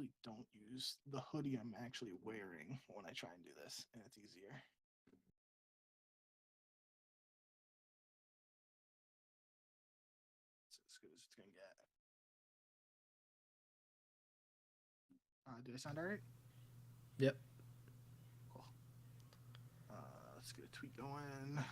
usually don't use the hoodie I'm actually wearing when I try and do this, and it's easier. It's as good as it's gonna get. Did I sound all right? Yep. Cool. Let's get a tweet going.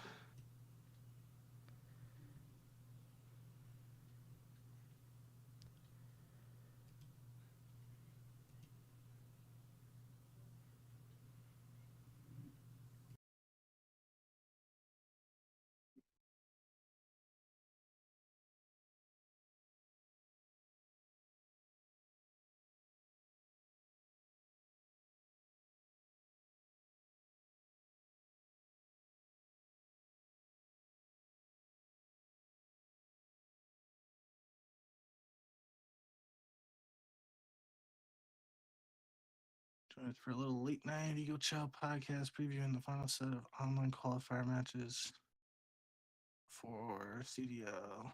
Join us for a little late night Ego Chall Podcast previewing the final set of online qualifier matches for CDL.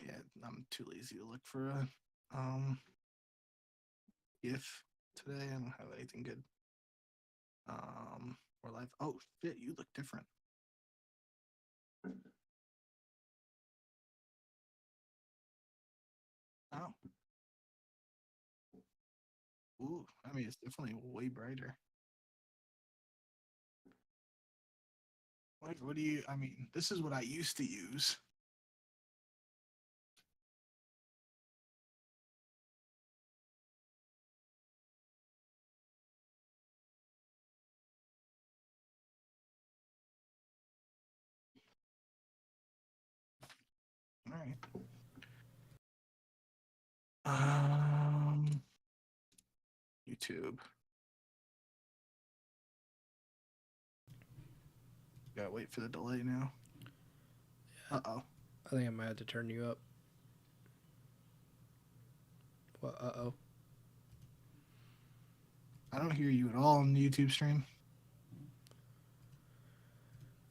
Yeah, I'm too lazy to look for a GIF today. I don't have anything good. Or live. Oh shit, you look different. Oh. Ooh, I mean it's definitely way brighter. What do you I mean, this is what I used to use. All right. YouTube. Gotta wait for the delay now. Uh-oh. I think I might have to turn you up. What? Uh-oh. I don't hear you at all on the YouTube stream.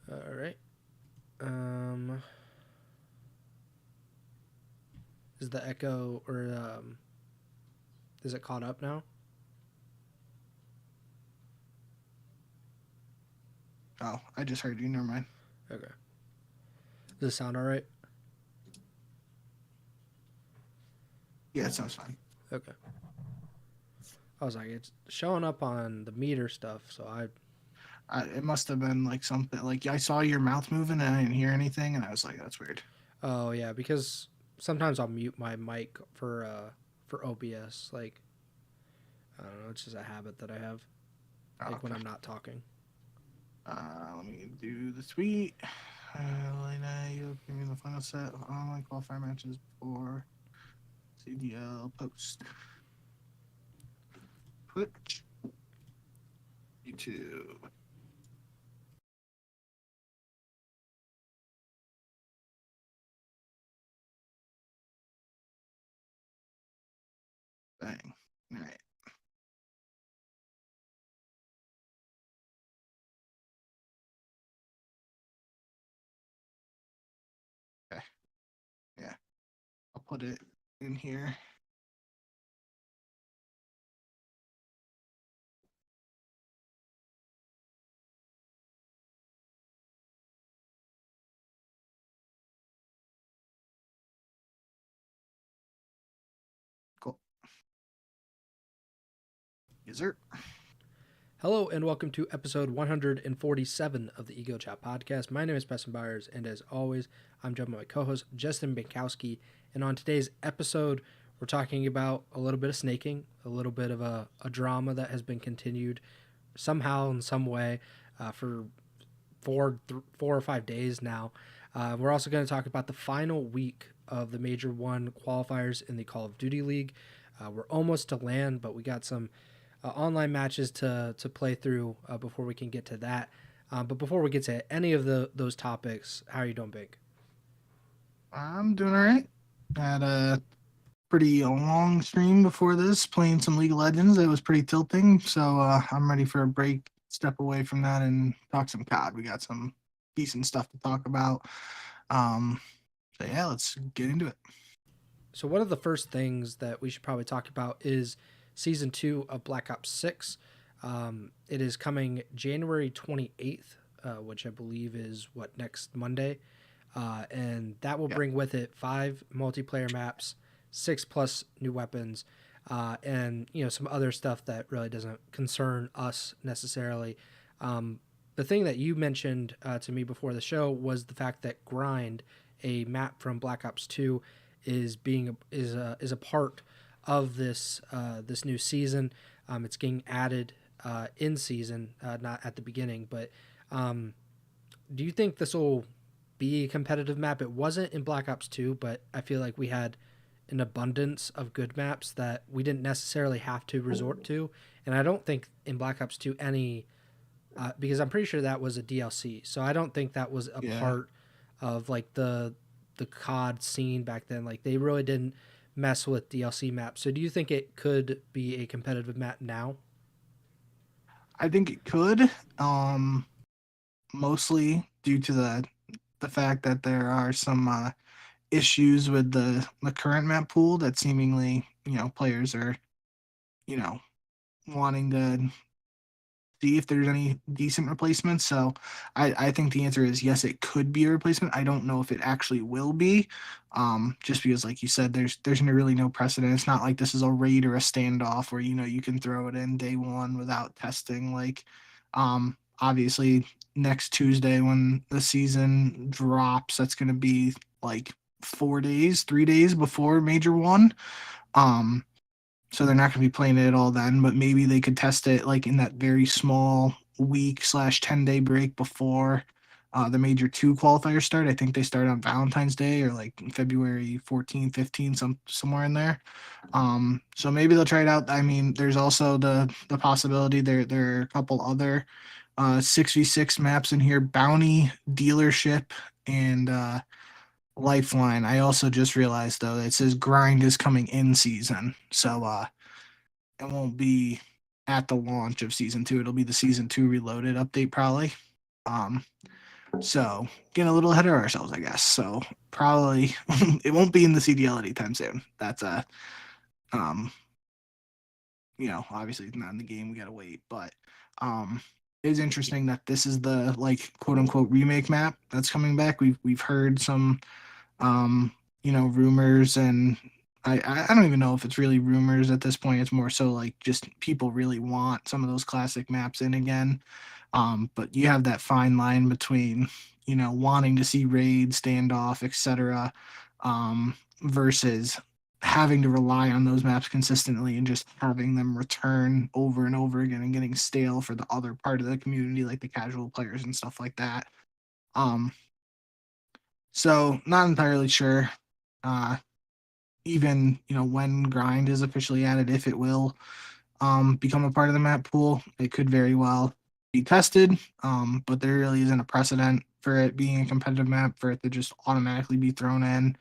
All right. Is the echo or is it caught up now? Oh, I just heard you. Never mind. Okay. Does it sound all right? Yeah, it sounds fine. Okay. I was like, it's showing up on the meter stuff, so It must have been like something like I saw your mouth moving and I didn't hear anything, and I was like, "That's weird." Oh yeah, because sometimes I'll mute my mic for OBS. Like, I don't know, it's just a habit that I have. Like when I'm not talking. Let me do the tweet. You'll give me the final set of online qualifier matches for CDL post. Twitch. YouTube. Bang. All right. Okay. Yeah. I'll put it in here. Cool. Yes, sir. Hello and welcome to episode 147 of the Ego Chall Podcast. My name is Preston Byers, and as always, I'm joined by my co-host Justin Binkowski. And on today's episode, we're talking about a little bit of snaking, a little bit of a drama that has been continued somehow in some way for four or 5 days now. We're also going to talk about the final week of the Major 1 qualifiers in the Call of Duty League. We're almost to land, but we got some online matches to play through before we can get to that. But before we get to any of those topics, how are you doing, Bink? I'm doing all right. Had a pretty long stream before this, playing some League of Legends. It was pretty tilting, so I'm ready for a break. Step away from that and talk some COD. We got some decent stuff to talk about. Um, so yeah, let's get into it. So one of the first things that we should probably talk about is season 2 of Black Ops 6. It is coming January 28th, which I believe is next Monday. And that will Yep. bring with it 5 multiplayer maps, 6 plus new weapons, and some other stuff that really doesn't concern us necessarily. The thing that you mentioned to me before the show was the fact that Grind, a map from Black Ops 2, is a part of this new season. It's getting added in season, not at the beginning. But do you think this will be a competitive map? It wasn't in Black Ops 2, but I feel like we had an abundance of good maps that we didn't necessarily have to resort to. And I don't think in Black Ops 2 any, because I'm pretty sure that was a DLC. So I don't think that was a part of like the COD scene back then. Like they really didn't mess with DLC maps. So do you think it could be a competitive map now? I think it could, mostly due to the fact that there are some issues with the current map pool that seemingly players are you know wanting to see if there's any decent replacements. So I think the answer is yes, it could be a replacement. I don't know if it actually will be, just because, like you said, there's really no precedent. It's not like this is a raid or a standoff where you can throw it in day one without testing. Like, obviously next Tuesday when the season drops, that's going to be like 4 days, 3 days before Major One. Um, so they're not going to be playing it at all then, but maybe they could test it like in that very small week/10 day break before the major two qualifiers start. I think they start on Valentine's Day or like February 14th, 15th, somewhere in there. So maybe they'll try it out. I mean, there's also the possibility there are a couple other 6v6 maps in here: Bounty, Dealership, and Lifeline. I also just realized though it says Grind is coming in season, so it won't be at the launch of season 2. It'll be the season 2 Reloaded update probably. Um, so getting a little ahead of ourselves, I guess. So probably it won't be in the CDL anytime soon. That's um, obviously it's not in the game. We gotta wait, but it is interesting that this is the like quote unquote remake map that's coming back. We've heard some um, rumors, and I don't even know if it's really rumors at this point. It's more so like just people really want some of those classic maps in again. But you have that fine line between, wanting to see raid, standoff, etc., versus having to rely on those maps consistently and just having them return over and over again and getting stale for the other part of the community, like the casual players and stuff like that. Um, so not entirely sure. Uh, Even when Grind is officially added, if it will become a part of the map pool, it could very well be tested. But there really isn't a precedent for it being a competitive map for it to just automatically be thrown in.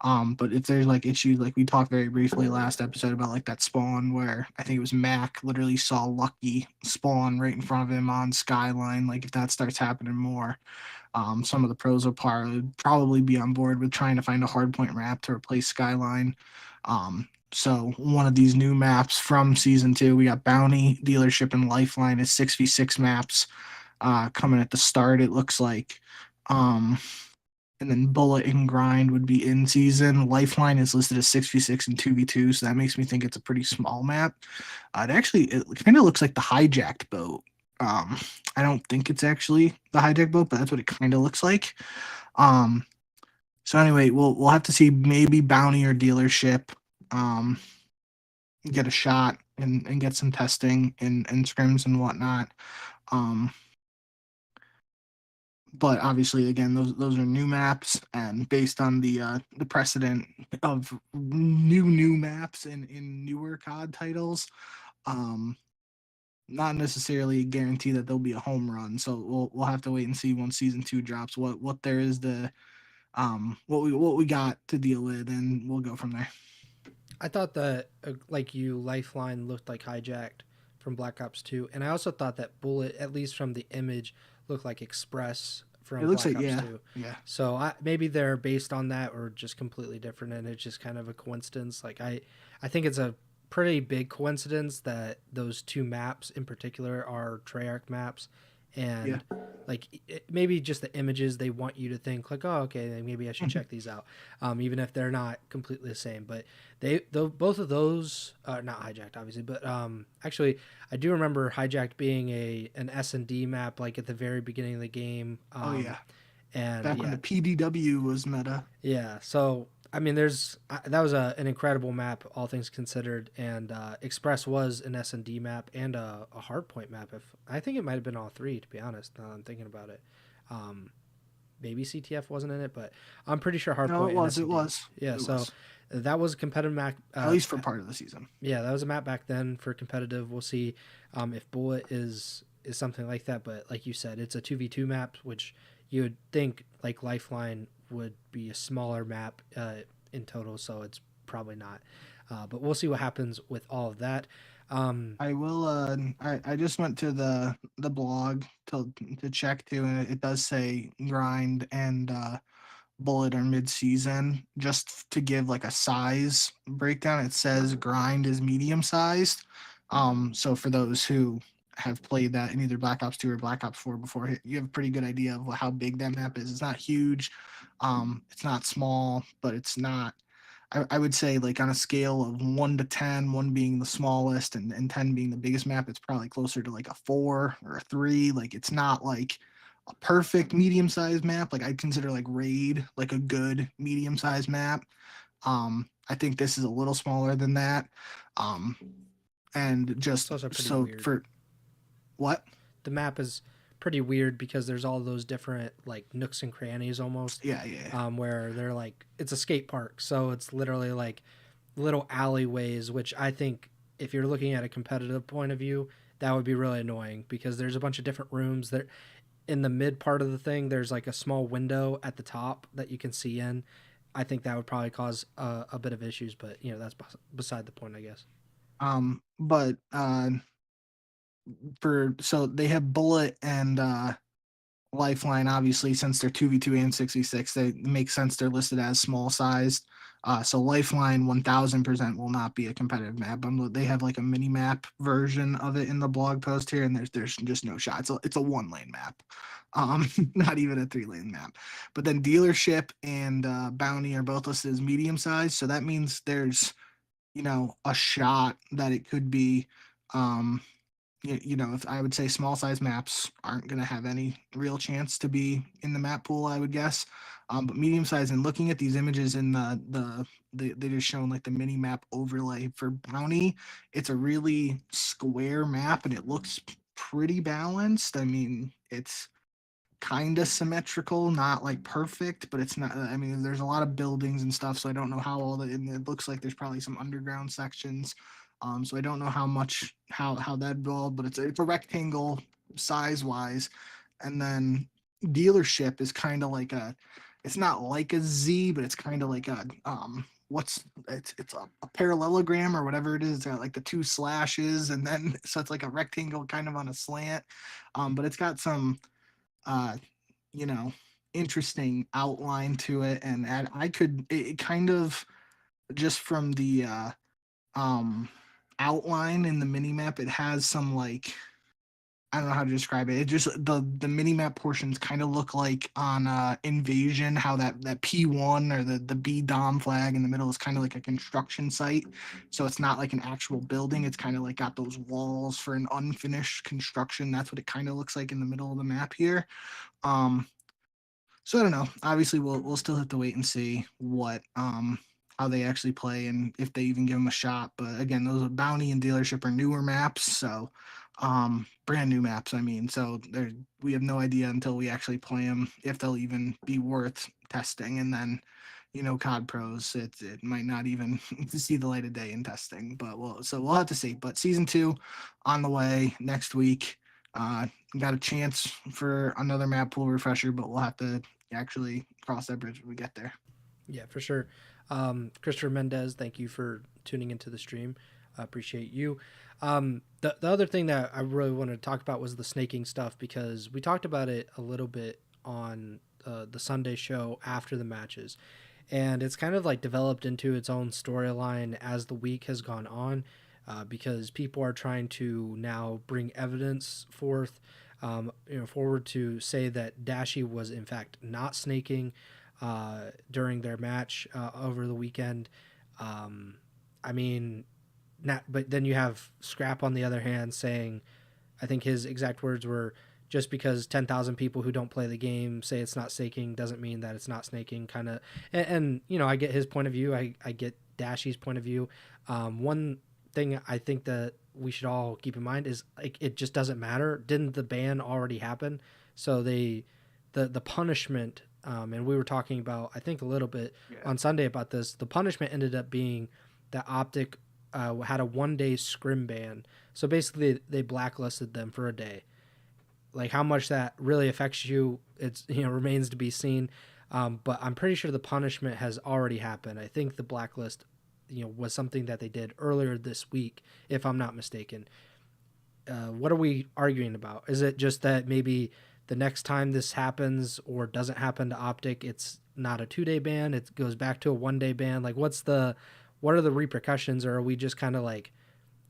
But if there's like issues, like we talked very briefly last episode about like that spawn where I think it was Mac literally saw Lucky spawn right in front of him on Skyline. Like if that starts happening more, some of the pros will probably be on board with trying to find a hardpoint map to replace Skyline. So one of these new maps from season 2, we got Bounty, Dealership, and Lifeline is 6v6 maps coming at the start. It looks like, and then Bullet and Grind would be in season. Lifeline is listed as 6v6 and 2v2, so that makes me think it's a pretty small map. It kind of looks like the hijacked boat. I don't think it's actually the hijack boat, but that's what it kind of looks like. So anyway, we'll have to see. Maybe Bounty or Dealership get a shot and get some testing and scrims and whatnot. But obviously, again, those are new maps, and based on the precedent of new maps in newer COD titles, um, not necessarily a guarantee that there'll be a home run. So we'll have to wait and see once season 2 drops what there is to what we got to deal with, and we'll go from there. I thought that, like you, Lifeline looked like Hijacked from Black Ops 2, and I also thought that Bullet, at least from the image, looked like Express It from looks Black like Ops yeah, 2. yeah. So maybe they're based on that or just completely different, and it's just kind of a coincidence. Like I think it's a pretty big coincidence that those two maps in particular are Treyarch maps, Yeah. and like maybe just the images they want you to think like, oh, okay, maybe I should check these out, even if they're not completely the same. But both of those, not Hijacked obviously, but actually I do remember Hijacked being an S&D map like at the very beginning of the game. Oh yeah. And Back when yeah, the PDW was meta. yeah. So I mean, that was an incredible map, all things considered, and Express was an S&D map and a hardpoint map. If I think it might have been all three, to be honest. Now that I'm thinking about it, um, maybe CTF wasn't in it, but I'm pretty sure No, hardpoint it and was. It S&D. was. Yeah, It so was. that was a competitive map. At least for part of the season. Yeah, that was a map back then for competitive. We'll see if Bullet is something like that. But like you said, it's a 2v2 map, which you would think like Lifeline would be a smaller map in total, so it's probably not. But we'll see what happens with all of that. I will. I just went to the blog to check too, and it does say grind and Bullet are mid season. Just to give like a size breakdown, it says grind is medium sized. So for those who have played that in either Black Ops 2 or Black Ops 4 before, you have a pretty good idea of how big that map is. It's not huge, it's not small, but it's not. I would say like on a scale of 1 to 10, 1 being the smallest and 10 being the biggest map, it's probably closer to like a 4 or a 3. Like it's not like a perfect medium sized map. Like I'd consider like Raid like a good medium sized map. I think this is a little smaller than that. Um, and It's just also pretty so weird. for what? The map is pretty weird because there's all those different like nooks and crannies almost, Yeah, yeah. where they're like it's a skate park, so it's literally like little alleyways, which I think if you're looking at a competitive point of view, that would be really annoying because there's a bunch of different rooms that in the mid part of the thing there's like a small window at the top that you can see in. I think that would probably cause a bit of issues, but that's beside the point, I guess. But for so they have Bullet and Lifeline, obviously, since they're 2v2 and 6v6, they make sense they're listed as small sized. So Lifeline 1000% will not be a competitive map. They have like a mini map version of it in the blog post here, and there's just no shot. It's a 1 lane map, not even a 3 lane map. But then Dealership and Bounty are both listed as medium sized, so that means there's a shot that it could be if I would say small size maps aren't going to have any real chance to be in the map pool, I would guess. But medium size, and looking at these images in they just shown like the mini map overlay for Bounty, it's a really square map and it looks pretty balanced. I mean, it's kind of symmetrical, not like perfect, but it's not. I mean, there's a lot of buildings and stuff, so I don't know how all that. And it looks like there's probably some underground sections. So I don't know how that involved, but it's a rectangle size wise, and then Dealership is kind of like it's not like a Z, but it's kind of like a it's a parallelogram or whatever it is. It's got like the two slashes, and then so it's like a rectangle kind of on a slant, but it's got some uh, you know, interesting outline to it. And I could, it kind of just from the um, outline in the mini map, it has some like, I don't know how to describe it. It just the mini map portions kind of look like on Invasion, how that P1 or the B Dom flag in the middle is kind of like a construction site. So it's not like an actual building. It's kind of like got those walls for an unfinished construction. That's what it kind of looks like in the middle of the map here. Um, so I don't know. Obviously, we'll still have to wait and see what how they actually play and if they even give them a shot. But again, those Bounty and Dealership are newer maps, so brand new maps. I mean, so we have no idea until we actually play them if they'll even be worth testing. And then COD pros. It might not even see the light of day in testing, but we'll have to see. But season 2 on the way next week. Got a chance for another map pool refresher, but we'll have to actually cross that bridge when we get there. Yeah, for sure. Christopher Mendez, thank you for tuning into the stream. I appreciate you. The other thing that I really wanted to talk about was the snaking stuff, because we talked about it a little bit on the Sunday show after the matches. And it's kind of like developed into its own storyline as the week has gone on, because people are trying to now bring evidence forward to say that Dashi was in fact not snaking during their match over the weekend. I mean, but then you have Scrap on the other hand saying, I think his exact words were, just because 10,000 people who don't play the game say it's not snaking doesn't mean that it's not snaking, kind of. And I get his point of view. I get Dashi's point of view. One thing I think that we should all keep in mind is, like, it just doesn't matter. Didn't the ban already happen? So the punishment, and we were talking about, I think, a little bit on Sunday about this. The punishment ended up being that OpTic had a 1-day scrim ban. So basically they blacklisted them for a day. Like, how much that really affects you, it's remains to be seen. But I'm pretty sure the punishment has already happened. I think the blacklist, was something that they did earlier this week, if I'm not mistaken. What are we arguing about? Is it just that maybe the next time this happens or doesn't happen to OpTic, it's not a 2-day ban, it goes back to a 1-day ban? Like, what are the repercussions? Or are we just kind of like,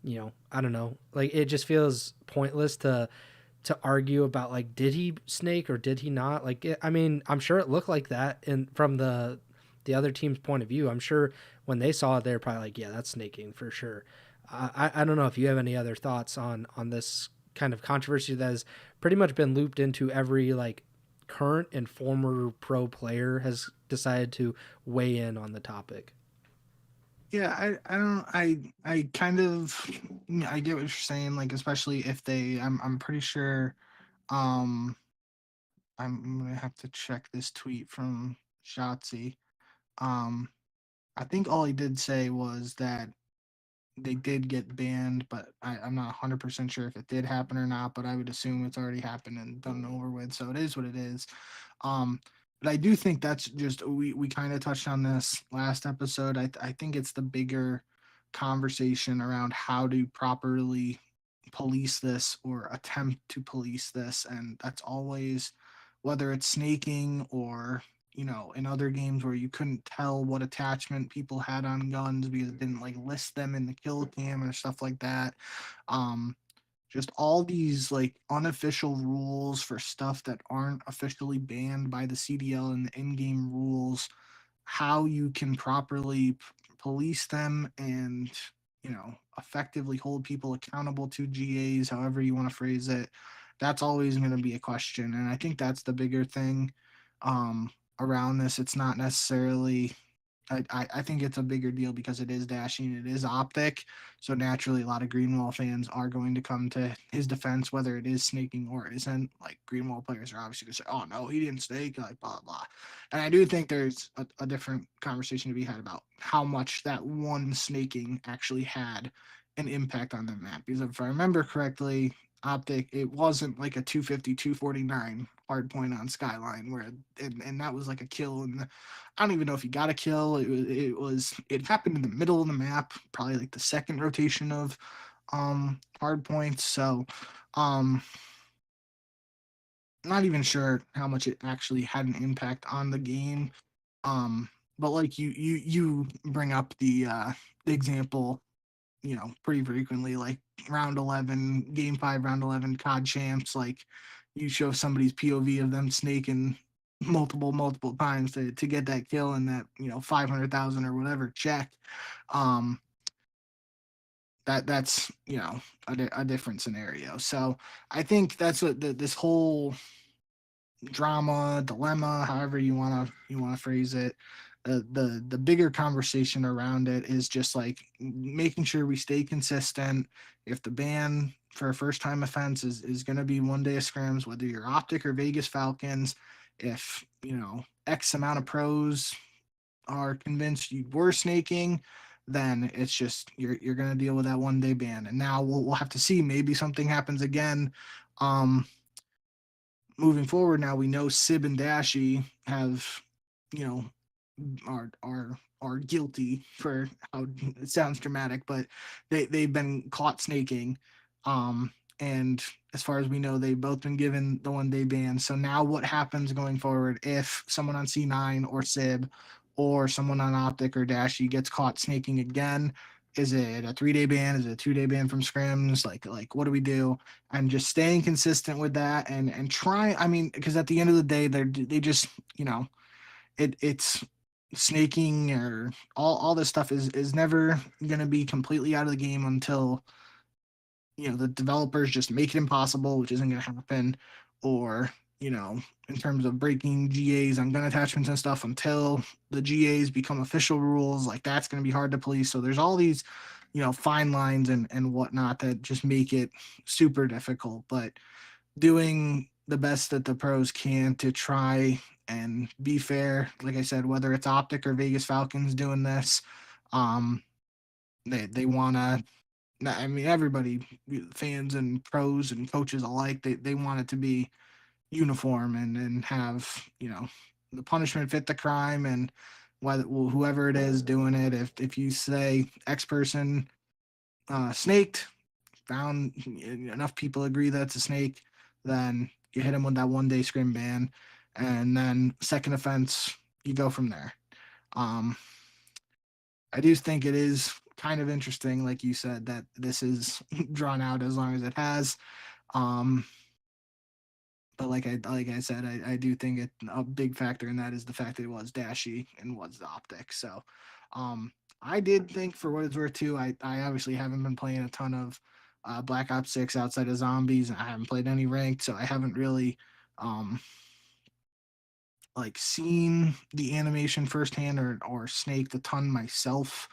I don't know. Like, it just feels pointless to argue about, like, did he snake or did he not? Like, I'm sure it looked like that, and from the other team's point of view, I'm sure when they saw it, they're probably like, yeah, that's snaking for sure. I don't know if you have any other thoughts on this kind of controversy that has pretty much been looped into every, like, current and former pro player has decided to weigh in on the topic. Yeah, I kind of, I get what you're saying, like, especially if I'm pretty sure, um I'm gonna have to check this tweet from Shotzi. um I think all he did say was that they did get banned, but I'm not 100% sure if it did happen or not, but I would assume it's already happened and done and over with, so it is what it is. um but I do think that's just, we kind of touched on this last episode. I think it's the bigger conversation around how to properly police this or attempt to police this, and that's always, whether it's snaking or, in other games where you couldn't tell what attachment people had on guns because it didn't, like, list them in the kill cam or stuff like that. um just all these, like, unofficial rules for stuff that aren't officially banned by the CDL and the in-game rules, how you can properly police them and, effectively hold people accountable to GAs, however you want to phrase it. That's always going to be a question, and I think that's the bigger thing um, around this. It's not necessarily, I think it's a bigger deal because it is dashing, it is OpTic. So naturally, a lot of Greenwall fans are going to come to his defense, whether it is snaking or isn't. Like, Greenwall players are obviously going to say, "Oh no, he didn't snake," like blah blah. And I do think there's a different conversation to be had about how much that one snaking actually had an impact on the map. Because if I remember correctly, OpTic, it wasn't like a 250, 249 hard point on Skyline where, and that was like a kill, and I don't even know if he got a kill. It happened in the middle of the map, probably like the second rotation of hard points. So not even sure how much it actually had an impact on the game. But like you bring up the example, pretty frequently, like round 11, game 5, round 11 COD champs, like, you show somebody's POV of them snaking multiple times to get that kill and that, 500,000 or whatever check. um that's, a different scenario. So I think that's what this whole drama, dilemma, however you want to phrase it, the bigger conversation around it is just like making sure we stay consistent. If the ban for a first time offense is going to be 1 day of scrims, whether you're OpTic or Vegas Falcons, if X amount of pros are convinced you were snaking, then it's just you're gonna deal with that 1 day ban. And now we'll have to see. Maybe something happens again. Um, moving forward, now we know Sib and Dashi have, you know, are guilty for how it sounds dramatic, but they've been caught snaking. Um, and as far as we know, they've both been given the 1 day ban. So now what happens going forward if someone on C9 or Sib or someone on OpTic or Dashi gets caught snaking again? Is it a 3 day ban? Is it a 2 day ban from scrims? Like what do we do? And just staying consistent with that and try. I mean, because at the end of the day, they just, you know, it's snaking or all this stuff is never going to be completely out of the game until, you know, the developers just make it impossible, which isn't going to happen. Or, you know, in terms of breaking GAs on gun attachments and stuff, until the GAs become official rules, like that's going to be hard to police. So there's all these, you know, fine lines and whatnot that just make it super difficult. But doing the best that the pros can to try and be fair. Like I said, whether it's OpTic or Vegas Falcons doing this, um, they want to. I mean, everybody, fans and pros and coaches alike, they want it to be uniform and have, you know, the punishment fit the crime. And whether whoever it is doing it, if you say X person snaked, found enough people agree that it's a snake, then you hit him with that 1 day scrim ban, and then second offense, you go from there. Um, I do think it is kind of interesting, like you said, that this is drawn out as long as it has. Um, but like I said, I do think a big factor in that is the fact that it was Dashi and was the OpTic. So I did think, for what it's worth too, I obviously haven't been playing a ton of Black Ops 6 outside of zombies. I haven't played any ranked, so I haven't really um like seen the animation firsthand or snaked a ton myself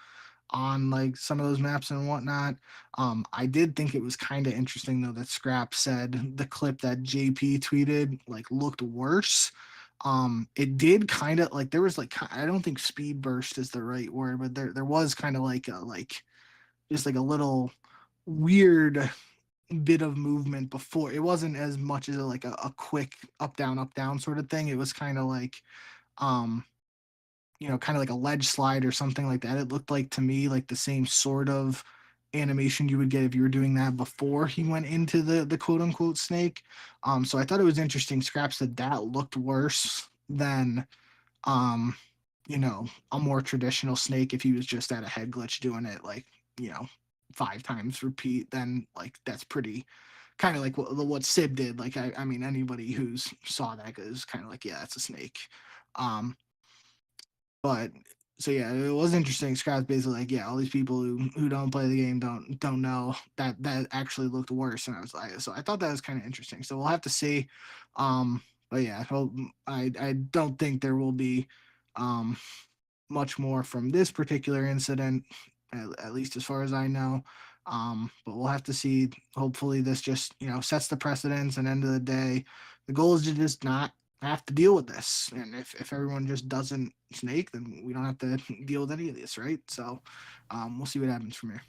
on like some of those maps and whatnot. I did think it was kind of interesting though that Scrap said the clip that JP tweeted like looked worse. It did kind of like, there was like, I don't think speed burst is the right word, but there was kind of like a just like a little weird bit of movement before. It wasn't as much as a quick up down sort of thing. It was kind of like um you know, kind of like a ledge slide or something like that. It looked like to me like the same sort of animation you would get if you were doing that before he went into the quote unquote snake. So I thought it was interesting. Scrap said that looked worse than um, you know, a more traditional snake if he was just at a head glitch doing it like, you know, 5 times repeat. Then like that's pretty kind of like what Sib did. Like I mean anybody who's saw that is kind of like, yeah, it's a snake. Um, but so yeah, it was interesting. Scott's basically like, yeah, all these people who don't play the game don't know that actually looked worse. And I was like, so I thought that was kind of interesting. So we'll have to see. But yeah, I don't think there will be um much more from this particular incident, at least as far as I know. But we'll have to see. Hopefully, this just, you know, sets the precedence. And end of the day, the goal is to just not have to deal with this. And if everyone just doesn't snake, then we don't have to deal with any of this, right? So we'll see what happens from here.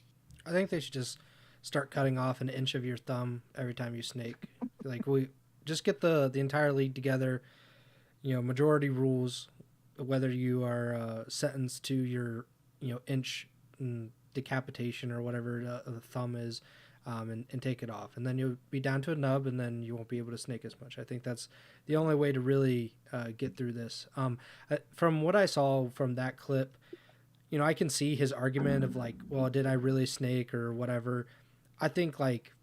I think they should just start cutting off an inch of your thumb every time you snake. Like, we just get the entire league together. You know, majority rules, whether you are sentenced to your, you know, inch decapitation or whatever the thumb is, and take it off, and then you'll be down to a nub, and then you won't be able to snake as much. I think that's the only way to really get through this. From what I saw from that clip, you know, I can see his argument of like, well, did I really snake or whatever. I think like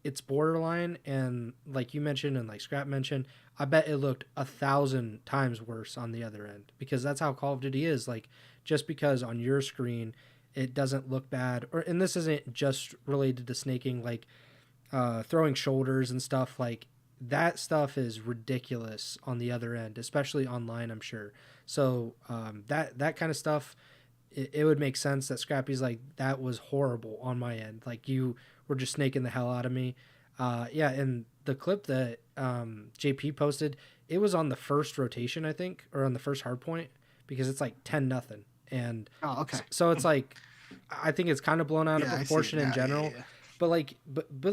it's borderline, and like you mentioned and like Scrap mentioned, I bet it looked 1,000 times worse on the other end, because that's how Call of Duty is. Like, just because on your screen it doesn't look bad, or, and this isn't just related to snaking, like throwing shoulders and stuff, like that stuff is ridiculous on the other end, especially online, I'm sure. So that kind of stuff, it would make sense that Scrappy's like, that was horrible on my end. Like, you were just snaking the hell out of me. Yeah, and the clip that JP posted, it was on the first rotation, I think, or on the first hard point, because it's like 10-0, and Oh, okay. so it's like I think it's kind of blown out of Yeah, I see it proportion in now. Yeah, general. yeah. But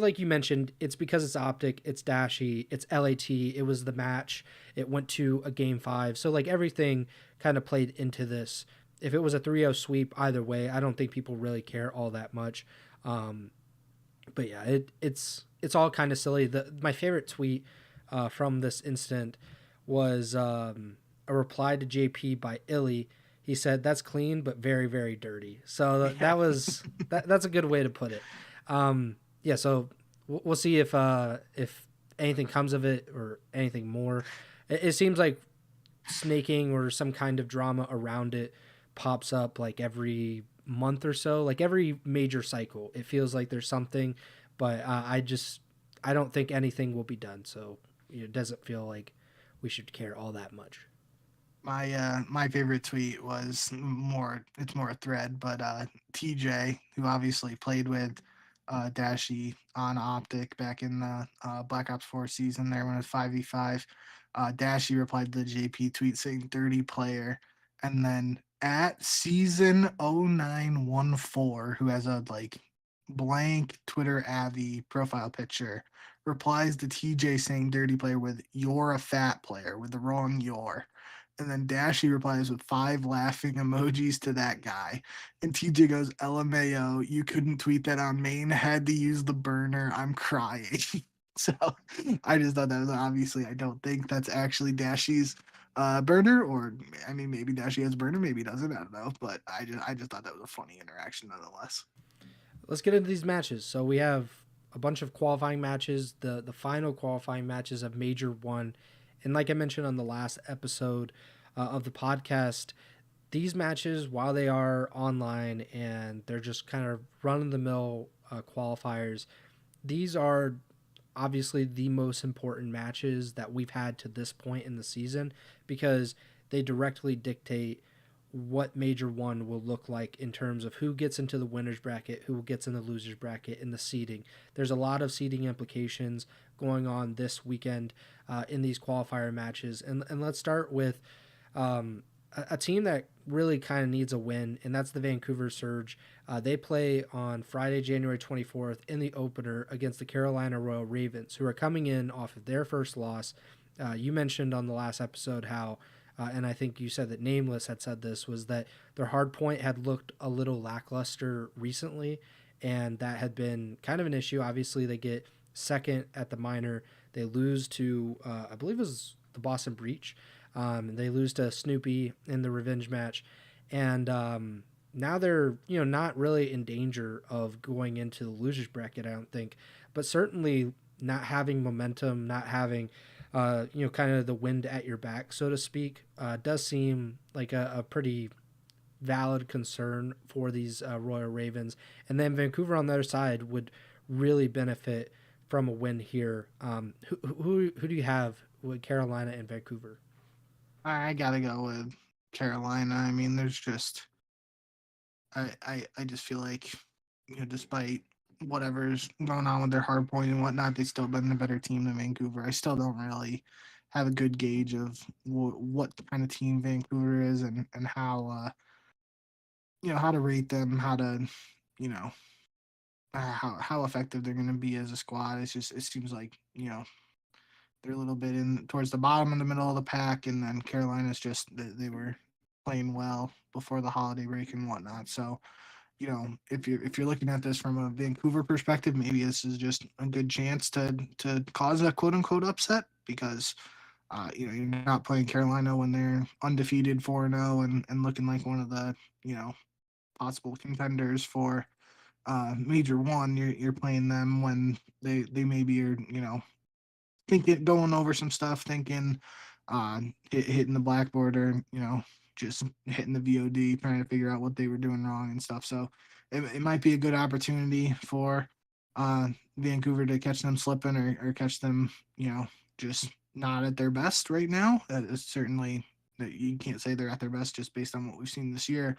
like you mentioned, it's because it's OpTic, it's Dashy, it's LAT. It was the match. It went to a game 5, so like everything kind of played into this. If it was a 3-0 sweep, either way, I don't think people really care all that much. Um, but yeah, it's all kind of silly. My favorite tweet from this incident was a reply to JP by Illy. He said, "That's clean, but very, very dirty." So Yeah. that's a good way to put it. Yeah, so we'll see if anything comes of it or anything more. It seems like snaking or some kind of drama around it pops up like every month or so, like every major cycle. It feels like there's something, but I don't think anything will be done. So it doesn't feel like we should care all that much. My favorite tweet was more, it's more a thread, but TJ, who obviously played with Dashy on OpTic back in the Black Ops 4 season there when it was 5v5. Dashy replied to the JP tweet saying dirty player, and then at season 0914, who has a like blank Twitter Avi profile picture, replies to TJ saying dirty player with "you're a fat player" with the wrong "your." And then Dashy replies with 5 laughing emojis to that guy. And TJ goes, LMAO, you couldn't tweet that on main, had to use the burner. I'm crying. So I just thought that was, obviously, I don't think that's actually Dashy's burner, or I mean, maybe Dashy has burner, maybe he doesn't. I don't know. But I just thought that was a funny interaction nonetheless. Let's get into these matches. So we have a bunch of qualifying matches. The final qualifying matches of Major 1. And like I mentioned on the last episode of the podcast, these matches, while they are online and they're just kind of run-of-the-mill qualifiers, these are obviously the most important matches that we've had to this point in the season because they directly dictate what Major 1 will look like in terms of who gets into the winner's bracket, who gets in the loser's bracket, and the seeding. There's a lot of seeding implications going on this weekend in these qualifier matches. And let's start with a team that really kind of needs a win, and that's the Vancouver Surge. They play on Friday, January 24th in the opener against the Carolina Royal Ravens, who are coming in off of their first loss. You mentioned on the last episode how and I think you said that Nameless had said this, was that their hard point had looked a little lackluster recently, and that had been kind of an issue. Obviously, they get second at the minor. They lose to, I believe it was the Boston Breach. They lose to Snoopy in the revenge match. And now they're, not really in danger of going into the losers bracket, I don't think. But certainly not having momentum, not having kind of the wind at your back, so to speak, does seem like a pretty valid concern for these Royal Ravens. And then Vancouver on the other side would really benefit from a win here. Who do you have with Carolina and Vancouver? I gotta go with Carolina. I mean, there's just I just feel like, despite whatever's going on with their hard point and whatnot, they've still been the better team than Vancouver. I still don't really have a good gauge of what kind of team Vancouver is, and how how to rate them, how to you know how effective they're going to be as a squad. It's just, it seems like, they're a little bit in towards the bottom of the middle of the pack, and then Carolina's just, they were playing well before the holiday break and whatnot. So, if you're looking at this from a Vancouver perspective, maybe this is just a good chance to cause a quote unquote upset, because you're not playing Carolina when they're undefeated 4-0 and looking like one of the possible contenders for Major 1. You're playing them when they maybe are thinking, going over some stuff, thinking hitting the blackboard, or just hitting the VOD, trying to figure out what they were doing wrong and stuff. So it might be a good opportunity for Vancouver to catch them slipping, or catch them just not at their best right now. It's certainly, you can't say they're at their best just based on what we've seen this year.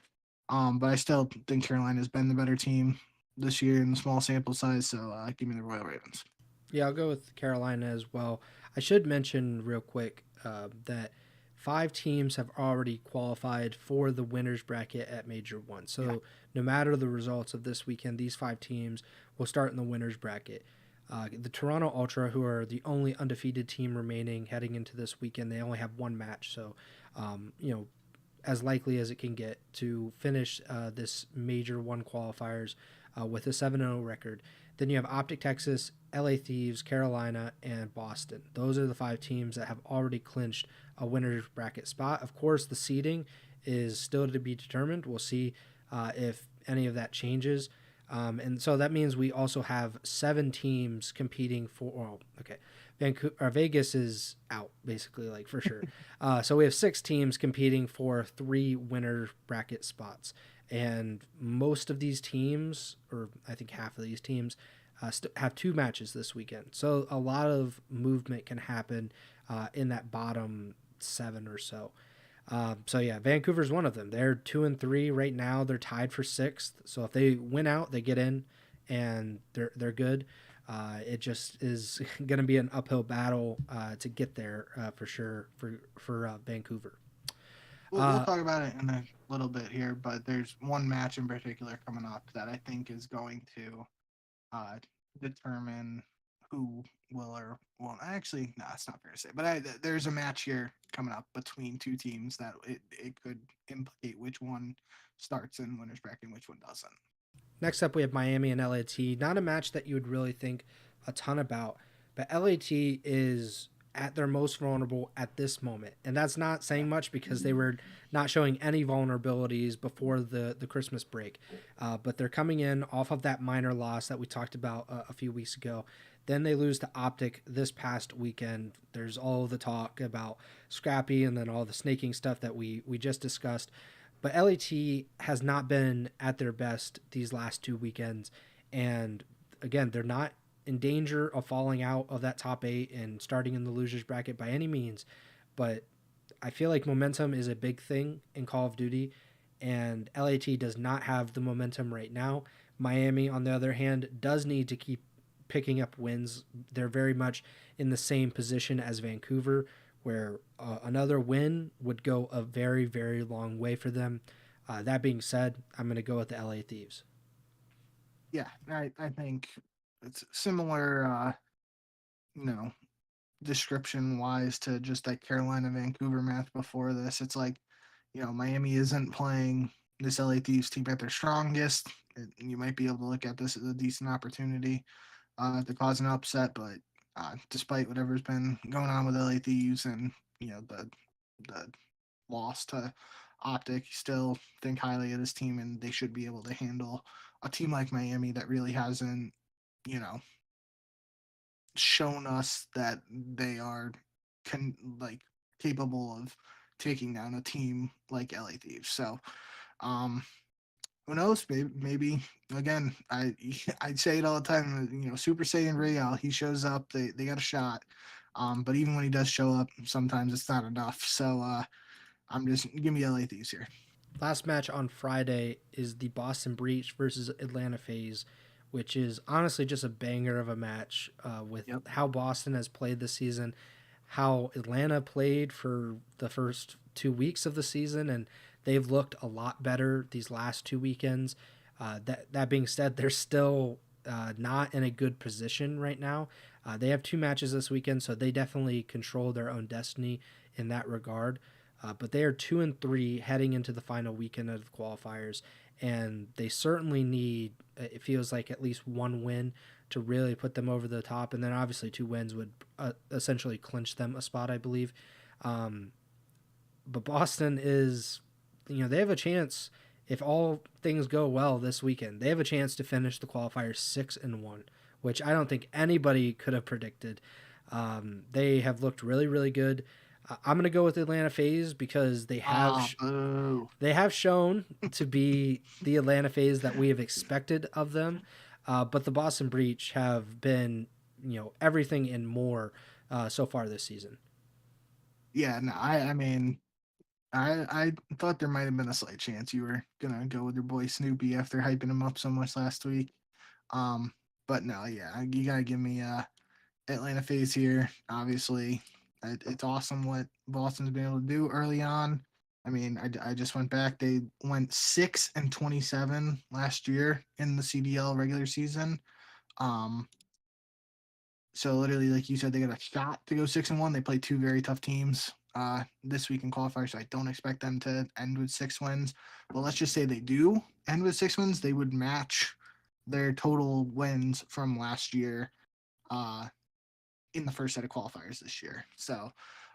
But I still think Carolina's been the better team this year in the small sample size. So give me the Royal Ravens. Yeah, I'll go with Carolina as well. I should mention real quick that 5 teams have already qualified for the winners bracket at Major 1. So no matter the results of this weekend, these 5 teams will start in the winners bracket. The Toronto Ultra, who are the only undefeated team remaining heading into this weekend, they only have 1 match. So, as likely as it can get to finish this Major 1 qualifiers with a 7-0 record. Then you have OpTic Texas, LA Thieves, Carolina, and Boston. Those are the 5 teams that have already clinched a winner's bracket spot. Of course, the seeding is still to be determined. We'll see if any of that changes. And so that means we also have 7 teams competing for. Vegas is out basically, like for sure. So we have 6 teams competing for 3 winner bracket spots, and most of these teams, or I think half of these teams, have 2 matches this weekend. So a lot of movement can happen in that bottom 7 or so. Vancouver's one of them. They're 2-3 right now. They're tied for 6th. So if they win out, they get in, and they're good. It just is going to be an uphill battle to get there for sure for Vancouver. We'll talk about it in a little bit here, but there's one match in particular coming up that I think is going to determine who will or won't. Actually, no, it's not fair to say. But there's a match here coming up between 2 teams that it could implicate which one starts in winners bracket and which one doesn't. Next up, we have Miami and LAT. Not a match that you would really think a ton about, but LAT is at their most vulnerable at this moment. And that's not saying much because they were not showing any vulnerabilities before the Christmas break. But they're coming in off of that minor loss that we talked about a few weeks ago. Then they lose to OpTic this past weekend. There's all the talk about Scrappy and then all the snaking stuff that we just discussed. But LAT has not been at their best these last 2 weekends. And again, they're not in danger of falling out of that top 8 and starting in the losers bracket by any means. But I feel like momentum is a big thing in Call of Duty, and LAT does not have the momentum right now. Miami, on the other hand, does need to keep picking up wins. They're very much in the same position as Vancouver, where another win would go a very, very long way for them. That being said, I'm going to go with the LA Thieves. Yeah, I think it's similar, description-wise to just that Carolina-Vancouver match before this. It's like, Miami isn't playing this LA Thieves team at their strongest. You might be able to look at this as a decent opportunity to cause an upset, but despite whatever's been going on with LA Thieves and the loss to OpTic, still think highly of this team, and they should be able to handle a team like Miami that really hasn't shown us that they are capable of taking down a team like LA Thieves. So who knows? Maybe again, I say it all the time. Super Saiyan Real, he shows up, they got a shot. But even when he does show up, sometimes it's not enough. So I'm just give me LA Thieves here. Last match on Friday is the Boston Breach versus Atlanta FaZe, which is honestly just a banger of a match with how Boston has played this season, how Atlanta played for the first 2 weeks of the season, and they've looked a lot better these last 2 weekends. That being said, they're still not in a good position right now. They have 2 matches this weekend, so they definitely control their own destiny in that regard. But they are 2-3 heading into the final weekend of the qualifiers, and they certainly need, it feels like, at least 1 win to really put them over the top, and then obviously 2 wins would essentially clinch them a spot, I believe. But Boston is, they have a chance, if all things go well this weekend, they have a chance to finish the qualifiers 6-1, which I don't think anybody could have predicted. They have looked really, really good. I'm going to go with Atlanta FaZe because they have shown to be the Atlanta FaZe that we have expected of them. But the Boston Breach have been, everything and more so far this season. Yeah, no, I mean, I thought there might have been a slight chance you were going to go with your boy Snoopy after hyping him up so much last week. But no, yeah, you got to give me Atlanta FaZe here, obviously. It's awesome what Boston's been able to do early on. I mean, I just went back. They went 6-27 last year in the CDL regular season. Um, so literally, like you said, they got a shot to go 6-1. They play two very tough teams this week in qualifiers, so I don't expect them to end with 6 wins. But let's just say they do end with 6 wins, they would match their total wins from last year uh, in the first set of qualifiers this year. So,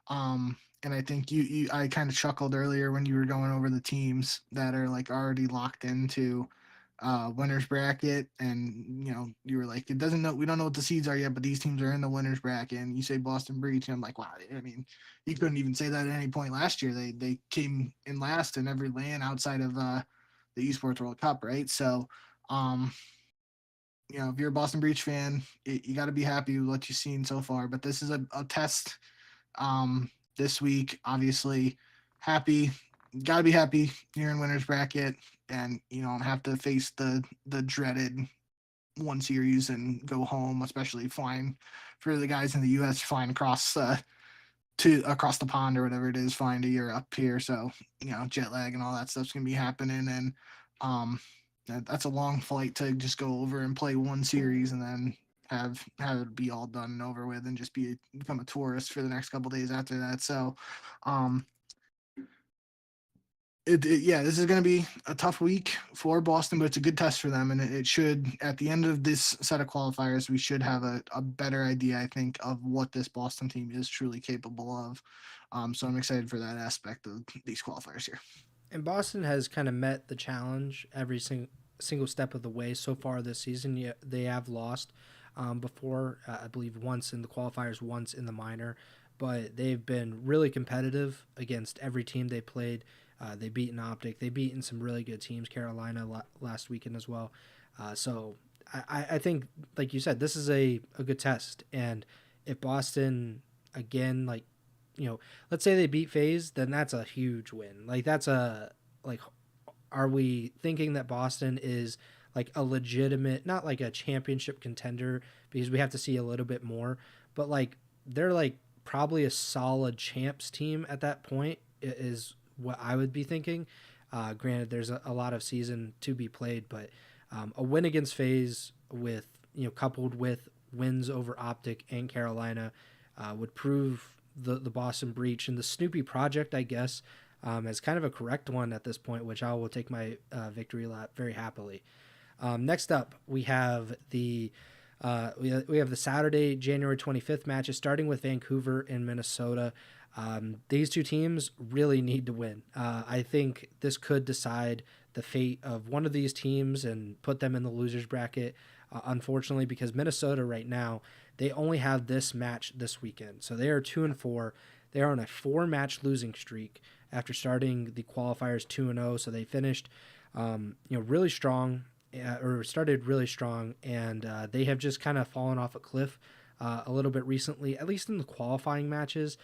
and I think I kind of chuckled earlier when you were going over the teams that are like already locked into winners bracket, and you were like, it doesn't know, we don't know what the seeds are yet, but these teams are in the winners bracket. And you say Boston Breach, and I'm like, wow. I mean, you couldn't even say that at any point last year. They came in last in every LAN outside of the Esports World Cup, right? So, um, if you're a Boston Breach fan, you got to be happy with what you've seen so far. But this is a test this week. Obviously, happy, got to be happy you're in winners bracket, and you don't have to face the dreaded one series and go home, especially flying for the guys in the U.S. flying across across the pond or whatever it is, flying to Europe here. So jet lag and all that stuff's gonna be happening, and um, that's a long flight to just go over and play one series and then have it be all done and over with, and just become a tourist for the next couple days after that. So, um, yeah, this is going to be a tough week for Boston, but it's a good test for them, and it should, at the end of this set of qualifiers, we should have a better idea, I think, of what this Boston team is truly capable of. So I'm excited for that aspect of these qualifiers here. And Boston has kind of met the challenge every single step of the way so far this season. They have lost before, I believe, once in the qualifiers, once in the minor, but they've been really competitive against every team they played. They've beaten OpTic. They've beaten some really good teams, Carolina last weekend as well. So I think, like you said, this is a good test. And if Boston, again, like, let's say they beat FaZe, then that's a huge win. Like, are we thinking that Boston is like a legitimate, not like a championship contender, because we have to see a little bit more, but like they're like probably a solid champs team at that point is what I would be thinking. Granted, there's a lot of season to be played, but a win against FaZe with, coupled with wins over OpTic and Carolina would prove the Boston Breach and the Snoopy project, I guess, as kind of a correct one at this point, which I will take my victory lap very happily. Next up, we have the we have the Saturday, January 25th matches, starting with Vancouver and Minnesota. These two teams really need to win. I think this could decide the fate of one of these teams and put them in the losers bracket, unfortunately, because Minnesota right now, they only have this match this weekend. So they are 2-4. They are on a 4-match losing streak after starting the qualifiers 2-0. So they finished, really strong, or started really strong, and they have just kind of fallen off a cliff a little bit recently, at least in the qualifying matches,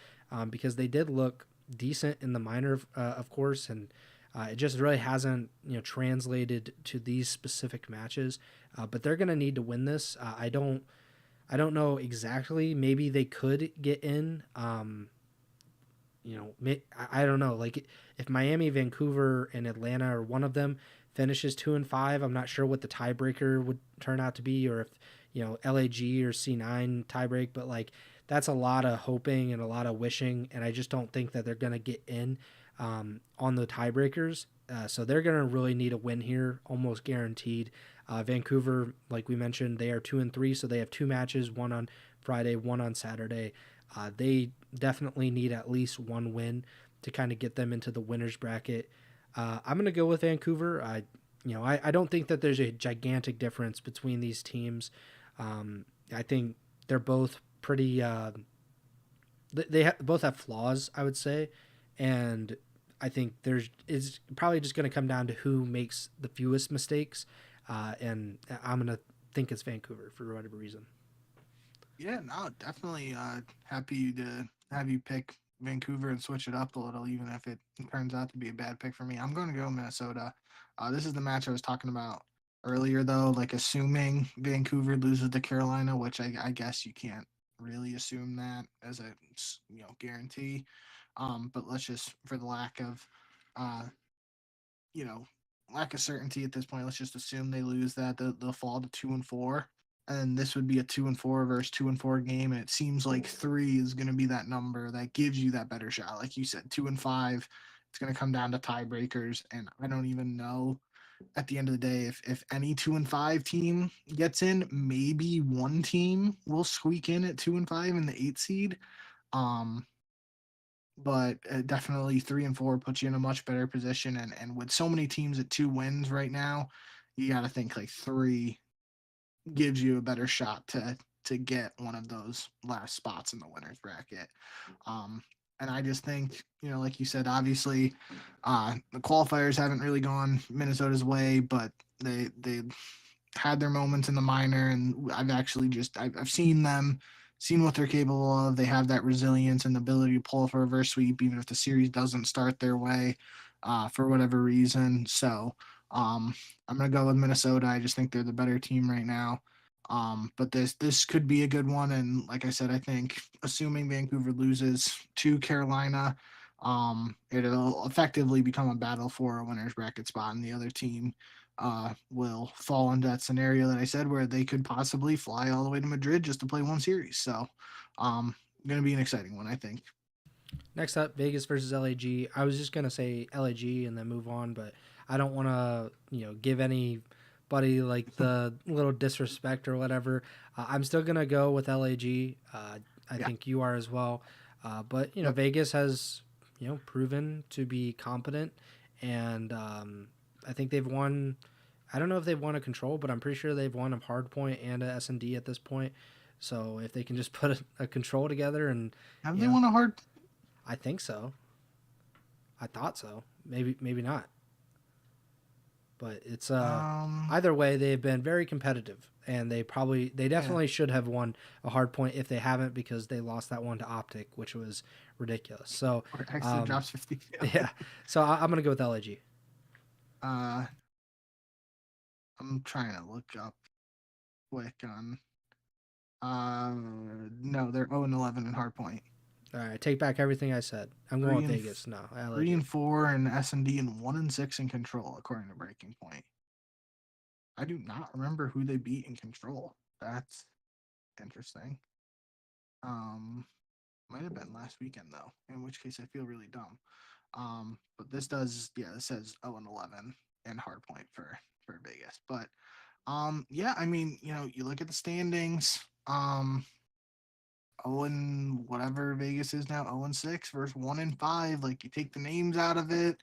because they did look decent in the minor, of course, and it just really hasn't translated to these specific matches. But they're going to need to win this. I don't know exactly. Maybe they could get in. I don't know. Like, if Miami, Vancouver, and Atlanta, or one of them finishes 2-5, I'm not sure what the tiebreaker would turn out to be, or if LAG or C9 tiebreak. But like, that's a lot of hoping and a lot of wishing, and I just don't think that they're gonna get in on the tiebreakers. So they're gonna really need a win here, almost guaranteed. Vancouver, like we mentioned, they are 2-3, so they have 2 matches, one on Friday, one on Saturday. They definitely need at least one win to kind of get them into the winners bracket. I'm going to go with Vancouver. I don't think that there's a gigantic difference between these teams. I think they're both pretty. Both have flaws, I would say, and I think it's probably just going to come down to who makes the fewest mistakes. And I'm going to think it's Vancouver for whatever reason. Yeah, no, definitely happy to have you pick Vancouver and switch it up a little, even if it turns out to be a bad pick for me. I'm going to go Minnesota. This is the match I was talking about earlier, though. Like, assuming Vancouver loses to Carolina, which I guess you can't really assume that as a guarantee. But let's just, for the uh, you know, lack of certainty at this point, let's just assume they lose that they'll fall to 2-4, and this would be a 2-4 versus 2-4 game, and it seems like 3 is going to be that number that gives you that better shot. Like you said, 2-5, it's going to come down to tiebreakers, and I don't even know at the end of the day if any 2-5 team gets in, maybe one team will squeak in at 2-5 in the 8 seed. Um, but definitely 3-4 puts you in a much better position. And with so many teams at 2 wins right now, you got to think like 3 gives you a better shot to get one of those last spots in the winners bracket. And I just think, like you said, obviously, the qualifiers haven't really gone Minnesota's way, but they had their moments in the minor, and I've seen them, seen what they're capable of. They have that resilience and the ability to pull off a reverse sweep, even if the series doesn't start their way, for whatever reason. So I'm gonna go with Minnesota. I just think they're the better team right now. But this could be a good one, and like I said, I think assuming Vancouver loses to Carolina, it'll effectively become a battle for a winner's bracket spot, and the other team will fall into that scenario that I said where they could possibly fly all the way to Madrid just to play one series. So, going to be an exciting one, I think. Next up, Vegas versus LAG. I was just gonna say LAG and then move on, but I don't want to, give anybody like the little disrespect or whatever. I'm still gonna go with LAG. I think you are as well. But Vegas has proven to be competent, and I think they've won. I don't know if they've won a control, but I'm pretty sure they've won a hard point and a S&D at this point. So if they can just put a control together and have they won a hard? I think so. I thought so. Maybe not. But it's either way, they've been very competitive, and they definitely should have won a hard point if they haven't, because they lost that one to OpTic, which was ridiculous. So drops 50. Yeah. So I'm gonna go with LAG. I'm trying to look up quick on. No, they're 0-11 in hardpoint. All right, take back everything I said. I'm going with Vegas now. 3-4 in S&D and 1-6 in control, according to Breaking Point. I do not remember who they beat in control. That's interesting. Might have been last weekend though, in which case I feel really dumb. But this says 0-11 in hardpoint for Vegas. But yeah, I mean, you look at the standings. 0 whatever Vegas is now, 0-6 versus 1-5. Like, you take the names out of it,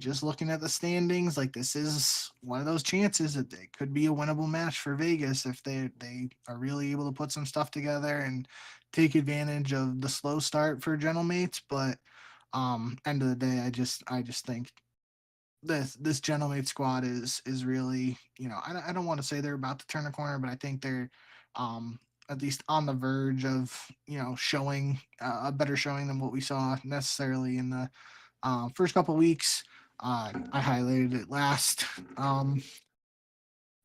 just looking at the standings, like, this is one of those chances that it could be a winnable match for Vegas if they are really able to put some stuff together and take advantage of the slow start for Gentlemates. But end of the day, I just think this Gentlemate squad is really, I don't want to say they're about to turn a corner, but I think they're at least on the verge of showing a better showing than what we saw necessarily in the first couple weeks. I highlighted it last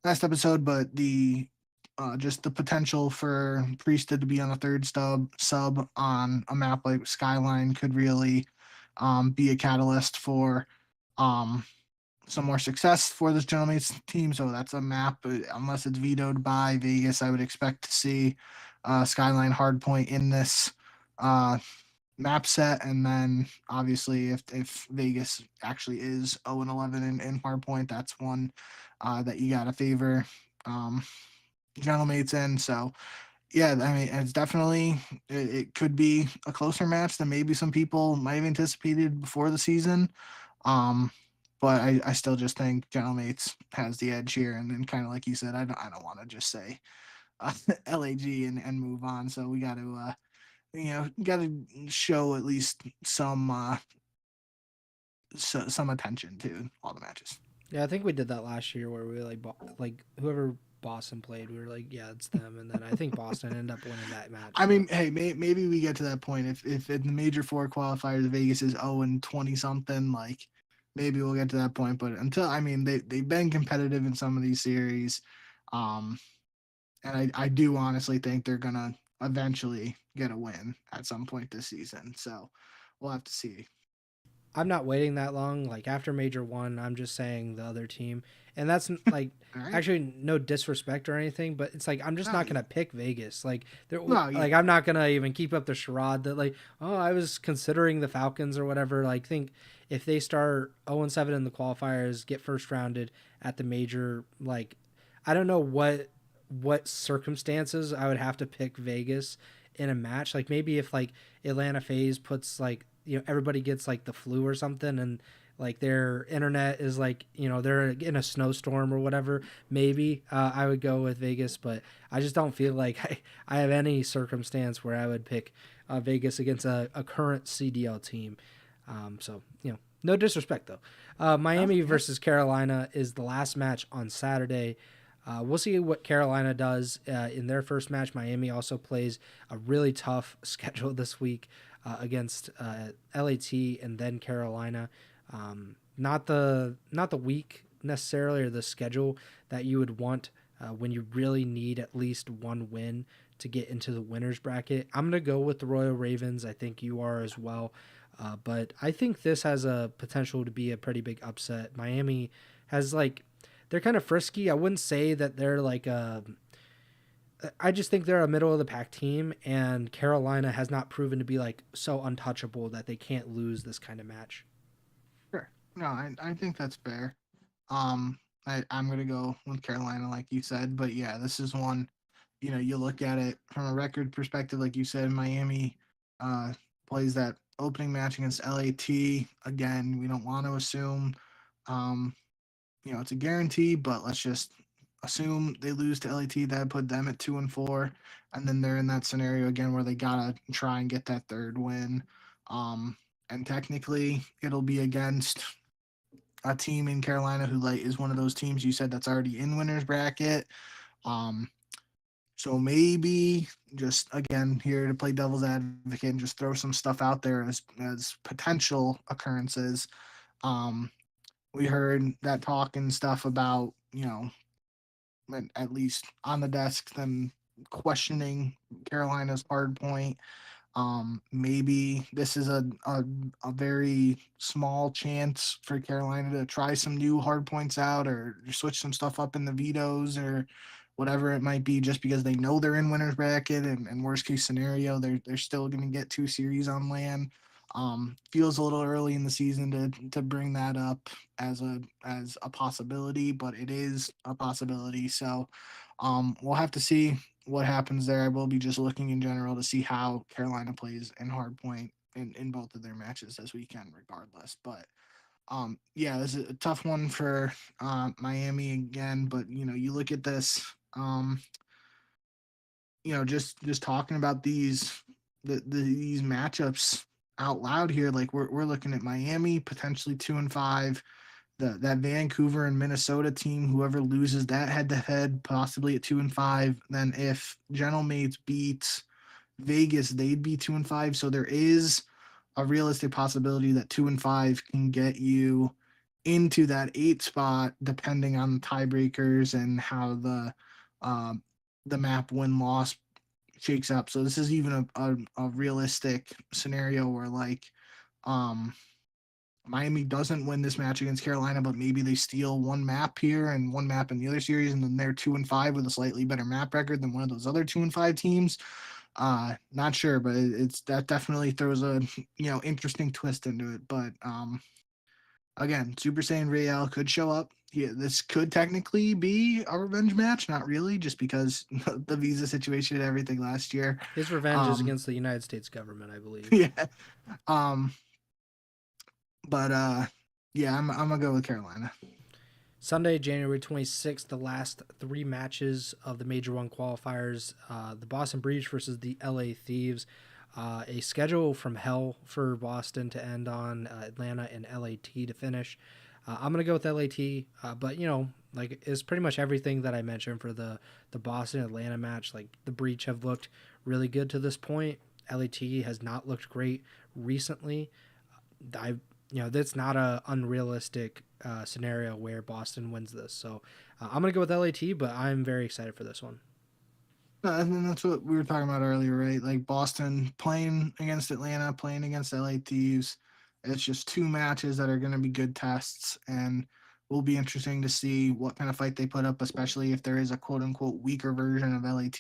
episode, but the just the potential for Priesthood to be on a third sub on a map like Skyline could really be a catalyst for some more success for this Gentleman's team. So that's a map, unless it's vetoed by Vegas, I would expect to see Skyline Hardpoint in this map set. And then obviously if Vegas actually is 0-11 in Hardpoint, that's one that you got to favor Gentlemates in. So yeah, I mean, it's definitely, it could be a closer match than maybe some people might have anticipated before the season. But I still just think Gentlemates has the edge here, and then kind of like you said, I don't want to just say LAG and move on. So we got to show at least some some attention to all the matches. Yeah, I think we did that last year where we like whoever Boston played, we were like, yeah, it's them, and then I think Boston ended up winning that match. I mean, hey, maybe we get to that point if in the major 4 qualifiers Vegas is 0-20 something, like maybe we'll get to that point. But until, I mean, they've been competitive in some of these series, and I do honestly think they're gonna eventually get a win at some point this season. So we'll have to see. I'm not waiting that long. Like after Major 1, I'm just saying the other team. And that's like All right. actually no disrespect or anything, but it's like I'm just not going to pick Vegas. Like Yeah. I'm not going to even keep up the charade that like, oh, I was considering the Falcons or whatever. Like think if they start 0-7 in the qualifiers, get first rounded at the Major, like I don't know what circumstances I would have to pick Vegas in a match. Like maybe if like Atlanta FaZe puts like, everybody gets like the flu or something and like their internet is like, they're in a snowstorm or whatever, maybe I would go with Vegas, but I just don't feel like I have any circumstance where I would pick Vegas against a current CDL team. So, no disrespect though. Miami versus Carolina is the last match on Saturday. We'll see what Carolina does in their first match. Miami also plays a really tough schedule this week against LAT and then Carolina. Not the week necessarily or the schedule that you would want when you really need at least one win to get into the winners bracket. I'm going to go with the Royal Ravens. I think you are as well. But I think this has a potential to be a pretty big upset. Miami has they're kind of frisky. I wouldn't say that they're I just think they're a middle of the pack team, and Carolina has not proven to be so untouchable that they can't lose this kind of match. Sure. No, I think that's fair. I'm gonna go with Carolina, like you said, but yeah, this is one. You look at it from a record perspective, like you said, Miami uh, plays that opening match against LAT. Again, we don't want to assume, um, it's a guarantee, but let's just assume they lose to LAT. That put them at 2-4, and then they're in that scenario again where they gotta try and get that third win. Um, and technically, it'll be against a team in Carolina who is one of those teams you said that's already in winners bracket. Um, so maybe just again here to play devil's advocate and just throw some stuff out there as potential occurrences. We heard that talk and stuff about at least on the desk them questioning Carolina's hard point. Maybe this is a very small chance for Carolina to try some new hard points out or switch some stuff up in the vetoes or whatever it might be, just because they know they're in winners bracket and worst case scenario, they're still going to get 2 series on land. Feels a little early in the season to bring that up as a possibility, but it is a possibility. So we'll have to see what happens there. I will be just looking in general to see how Carolina plays in hardpoint in both of their matches this weekend, regardless. But yeah, this is a tough one for Miami again. But you look at this, just talking about these matchups out loud here. Like we're looking at Miami potentially 2-5. That Vancouver and Minnesota team, whoever loses that head to head, possibly at 2-5. Then if General Mates beats Vegas, they'd be 2-5. So there is a realistic possibility that 2-5 can get you into that 8 spot, depending on the tiebreakers and how the map win loss shakes up. So this is even a realistic scenario where um Miami doesn't win this match against Carolina, but maybe they steal one map here and one map in the other series, and then they're 2-5 with a slightly better map record than one of those other 2-5 teams. Not sure, but it's that definitely throws a interesting twist into it. But again, Super Saiyan Real could show up. Yeah, this could technically be a revenge match. Not really, just because the visa situation and everything last year. His revenge is against the United States government, I believe. Yeah. But yeah, I'm gonna go with Carolina. Sunday, January 26th, the last 3 matches of the Major 1 qualifiers. The Boston Breach versus the LA Thieves. A schedule from hell for Boston to end on, Atlanta and LAT to finish. I'm going to go with LAT, but, it's pretty much everything that I mentioned for the Boston-Atlanta match. The Breach have looked really good to this point. LAT has not looked great recently. That's not a unrealistic scenario where Boston wins this. So I'm going to go with LAT, but I'm very excited for this one. And that's what we were talking about earlier, right? Like Boston playing against Atlanta, playing against LA Thieves. It's just two matches that are going to be good tests, and will be interesting to see what kind of fight they put up, especially if there is a quote unquote weaker version of LAT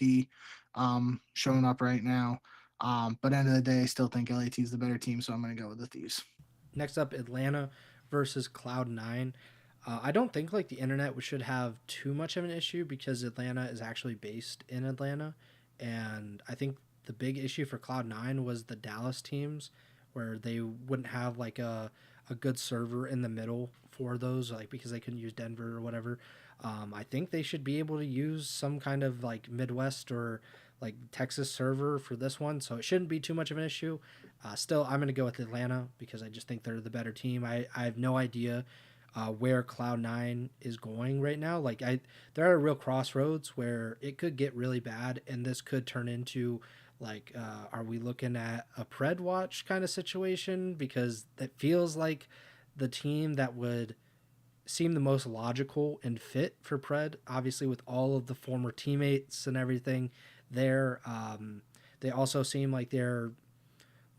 showing up right now. But end of the day, I still think LAT is the better team, so I'm going to go with the Thieves. Next up, Atlanta versus Cloud9. I don't think like the internet should have too much of an issue because Atlanta is actually based in Atlanta, and I think the big issue for Cloud9 was the Dallas teams, where they wouldn't have like a good server in the middle for those, like because they couldn't use Denver or whatever. I think they should be able to use some kind of like Midwest or like Texas server for this one, so it shouldn't be too much of an issue. Still, I'm going to go with Atlanta because I just think they're the better team. I have no idea where Cloud9 is going right now. They're at a real crossroads where it could get really bad, and this could turn into like, are we looking at a Pred watch kind of situation? Because it feels like the team that would seem the most logical and fit for Pred, obviously with all of the former teammates and everything there. They also seem like they're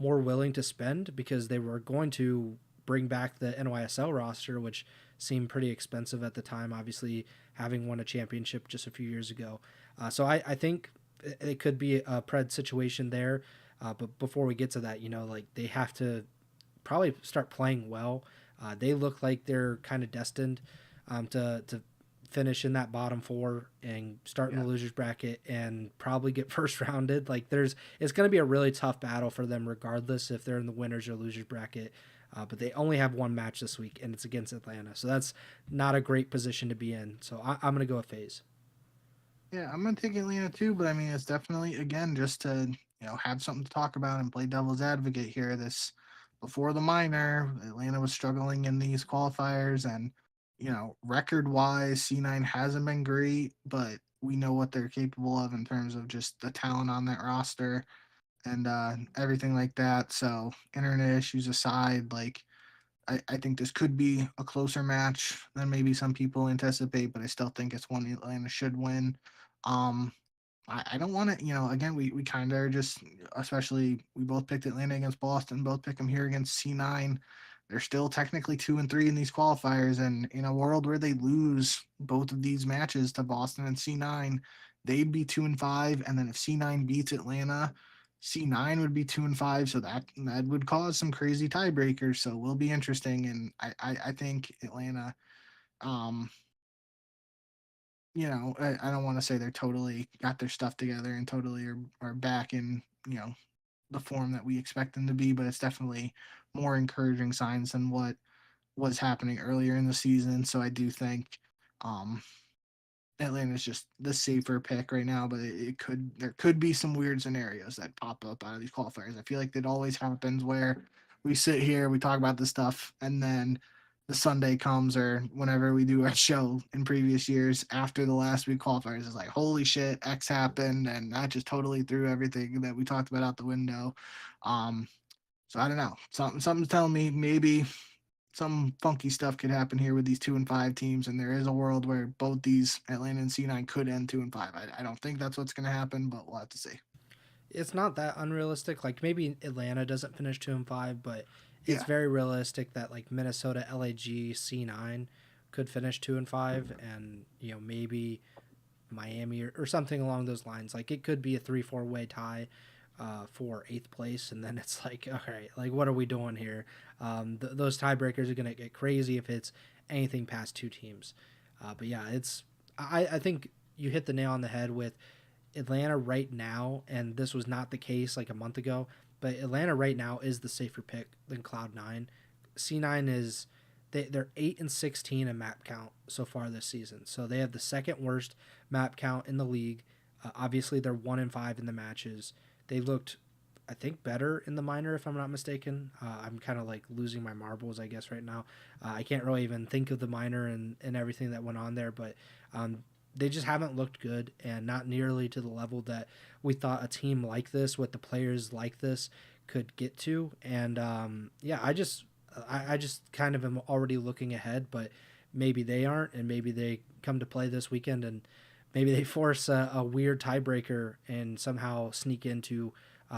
more willing to spend because they were going to bring back the NYSL roster, which seemed pretty expensive at the time, obviously having won a championship just a few years ago. So I think it could be a Pred situation there. But before we get to that, like they have to probably start playing well. They look like they're kind of destined to finish in that bottom four and start in Yeah. the losers bracket and probably get first rounded. It's going to be a really tough battle for them regardless if they're in the winners or losers bracket. But they only have one match this week and it's against Atlanta, so that's not a great position to be in. So I'm going to go with FaZe. Yeah, I'm gonna take Atlanta too, but I mean, it's definitely again just to have something to talk about and play devil's advocate here. This before the minor, Atlanta was struggling in these qualifiers, and record wise, C9 hasn't been great, but we know what they're capable of in terms of just the talent on that roster and everything like that. So internet issues aside, like I think this could be a closer match than maybe some people anticipate, but I still think it's one Atlanta should win. Um, I don't want to, again, we kind of are just, especially we both picked Atlanta against Boston, both pick them here against C9. They're still technically 2-3 in these qualifiers. And in a world where they lose both of these matches to Boston and C9, they'd be 2-5. And then if C9 beats Atlanta, C9 would be 2-5. So that would cause some crazy tiebreakers. So it will be interesting. And I think Atlanta, um, I don't want to say they're totally got their stuff together and totally are back in, the form that we expect them to be, but it's definitely more encouraging signs than what was happening earlier in the season. So I do think um, Atlanta's just the safer pick right now, but there could be some weird scenarios that pop up out of these qualifiers. I feel like that always happens where we sit here, we talk about this stuff, and then the Sunday comes or whenever we do our show in previous years after the last week qualifiers is like, holy shit, X happened, and that just totally threw everything that we talked about out the window. Um, so I don't know. Something's telling me maybe some funky stuff could happen here with these 2-5 teams, and there is a world where both these Atlanta and C9 could end 2-5. I don't think that's what's going to happen, but we'll have to see. It's not that unrealistic. Like maybe Atlanta doesn't finish 2-5, but it's Yeah, very realistic that like Minnesota, LAG, C9 could finish 2-5, and maybe Miami or something along those lines. Like it could be a 3-4 way tie for eighth place, and then it's like, all right, like what are we doing here? Those tiebreakers are gonna get crazy if it's anything past two teams. But yeah, I think you hit the nail on the head with Atlanta right now, and this was not the case like a month ago. But Atlanta right now is the safer pick than Cloud9. C9 is they're 8-16 in map count so far this season, so they have the second worst map count in the league. Obviously, they're 1-5 in the matches. They looked, I think, better in the minor if I'm not mistaken. I'm kind of like losing my marbles, I guess, right now. I can't really even think of the minor and everything that went on there, but they just haven't looked good and not nearly to the level that we thought a team like this with the players like this could get to. And yeah, I just kind of am already looking ahead, but maybe they aren't, and maybe they come to play this weekend and maybe they force a weird tiebreaker and somehow sneak into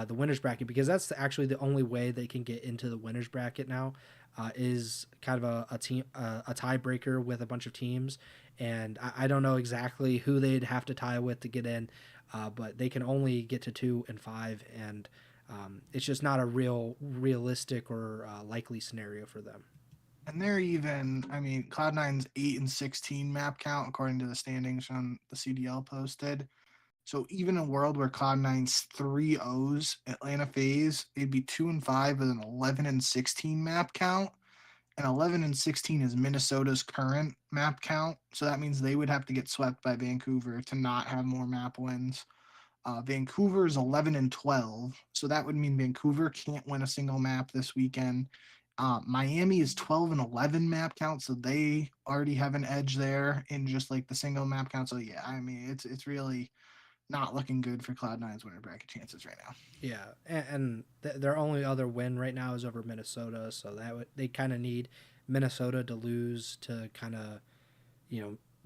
the winners bracket, because that's actually the only way they can get into the winners bracket now. Is kind of a team a tiebreaker with a bunch of teams, and I don't know exactly who they'd have to tie with to get in, but they can only get to 2 and 5, and it's just not a realistic or likely scenario for them. And they're even, I mean, Cloud9's 8 and 16 map count according to the standings from the CDL posted. So even in a world where Cloud9's 3 O's Atlanta FaZe, it'd be 2 and 5 with an 11 and 16 map count. And 11 and 16 is Minnesota's current map count. So that means they would have to get swept by Vancouver to not have more map wins. Vancouver is 11 and 12, so that would mean Vancouver can't win a single map this weekend. Miami is 12 and 11 map count, so they already have an edge there in just like the single map count. So yeah, I mean it's really not looking good for Cloud9's winner bracket chances right now. Yeah, and their only other win right now is over Minnesota, so they kind of need Minnesota to lose to kind of,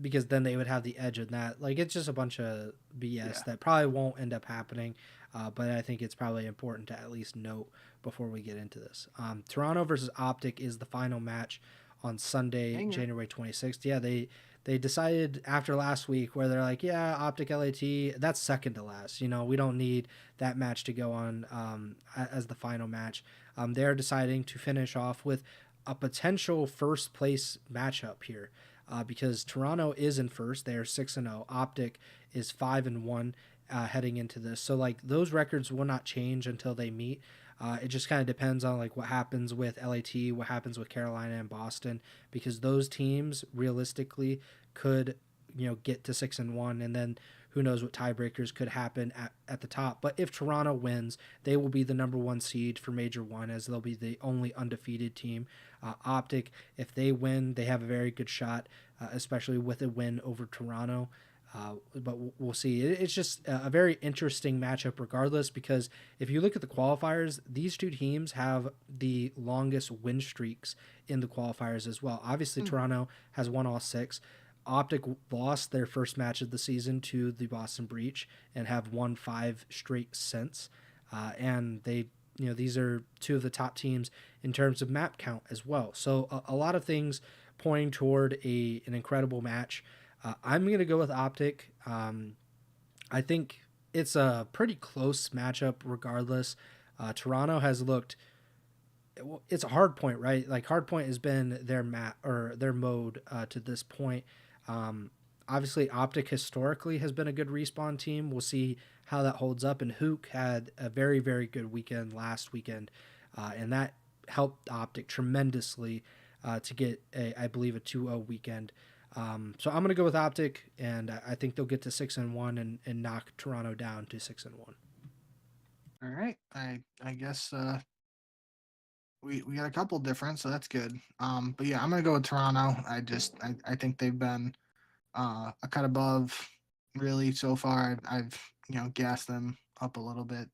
because then they would have the edge in that. Like, it's just a bunch of BS that probably won't end up happening, but I think it's probably important to at least note before we get into this. Toronto versus OpTic is the final match on Sunday, January 26th. Yeah, they decided after last week where they're like, yeah, OpTic LAT, that's second to last. We don't need that match to go on as the final match. They're deciding to finish off with a potential first place matchup here. Because Toronto is in first, they are 6-0. OpTic is 5-1 heading into this. So like those records will not change until they meet. It just kind of depends on like what happens with LAT, what happens with Carolina and Boston, because those teams realistically could get to 6-1, and then who knows what tiebreakers could happen at the top. But if Toronto wins, they will be the number 1 seed for Major 1, as they'll be the only undefeated team. OpTic, if they win, they have a very good shot, especially with a win over Toronto. But we'll see. It's just a very interesting matchup regardless, because if you look at the qualifiers, these two teams have the longest win streaks in the qualifiers as well. Obviously, Toronto has won all 6. OpTic lost their first match of the season to the Boston Breach and have won 5 straight since. And they, these are two of the top teams in terms of map count as well. So a lot of things pointing toward an incredible match. I'm going to go with OpTic. I think it's a pretty close matchup regardless. Toronto has looked, it's a hard point, right? Like hardpoint has been their their mode to this point. Obviously OpTic historically has been a good respawn team. We'll see how that holds up. And Hook had a very, very good weekend last weekend. And that helped OpTic tremendously to get I believe a 2-0 weekend. So I'm going to go with OpTic, and I think they'll get to 6-1 and knock Toronto down to 6-1. All right. I guess we got a couple different, so that's good. But yeah, I'm gonna go with Toronto. I think they've been a cut above really so far. I've gassed them up a little bit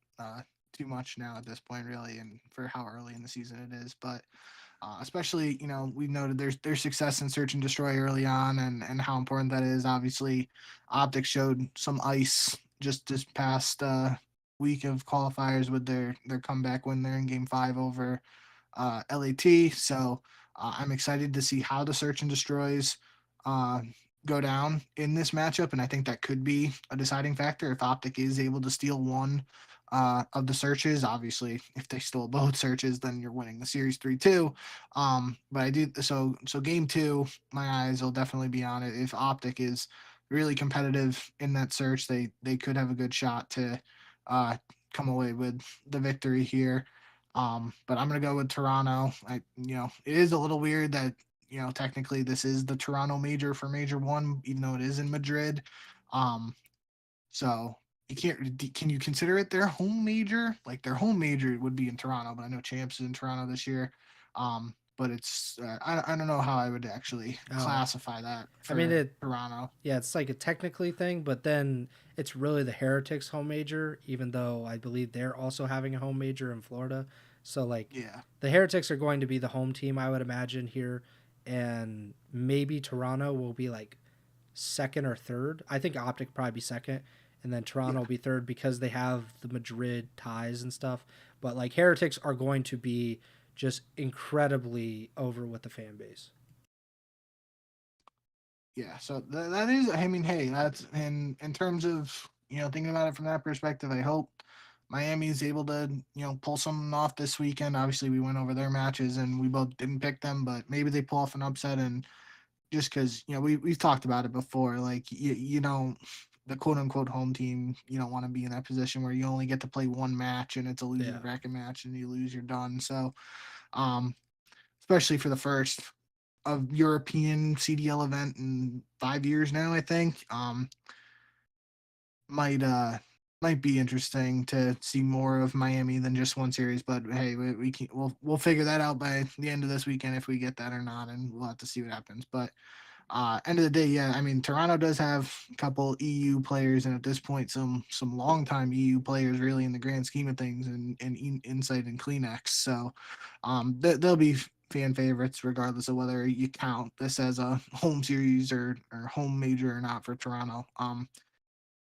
too much now at this point, really, and for how early in the season it is. But especially, we've noted their success in search and destroy early on, and how important that is. Obviously, OpTic showed some ice just this past week of qualifiers with their comeback win there in Game 5 over LAT. So I'm excited to see how the search and destroys go down in this matchup, and I think that could be a deciding factor if OpTic is able to steal one of the searches. Obviously, if they stole both searches, then you're winning the series 3-2. But I do so game 2, my eyes will definitely be on it. If OpTic is really competitive in that search, they could have a good shot to come away with the victory here. But I'm gonna go with Toronto. It is a little weird that technically this is the Toronto major for Major 1, even though it is in Madrid. So can you consider it their home major? Like their home major would be in Toronto, but I know Champs is in Toronto this year. But it's I don't know how I would actually classify that for Toronto. Yeah, it's like a technically thing, but then it's really the Heretics home major, even though I believe they're also having a home major in Florida. So like the Heretics are going to be the home team, I would imagine, here, and maybe Toronto will be like second or third. I think OpTic will probably be second, and then Toronto Yeah. will be third because they have the Madrid ties and stuff. But like Heretics are going to be just incredibly over with the fan base. Yeah, so that is. I mean, hey, that's in terms of thinking about it from that perspective. I hope Miami's able to pull something off this weekend. Obviously, we went over their matches and we both didn't pick them, but maybe they pull off an upset. And just because we've talked about it before, like the quote unquote home team, you don't want to be in that position where you only get to play one match and it's a loser Yeah. bracket match and you lose, you're done. So, um, especially for the first of European CDL event in 5 years now, I think. Might might be interesting to see more of Miami than just one series, but hey, we can we'll figure that out by the end of this weekend if we get that or not, and we'll have to see what happens. But end of the day, yeah, I mean Toronto does have a couple EU players, and at this point, some longtime EU players, really in the grand scheme of things, and Insight and Kleenex. So, they'll be fan favorites regardless of whether you count this as a home series or home major or not for Toronto.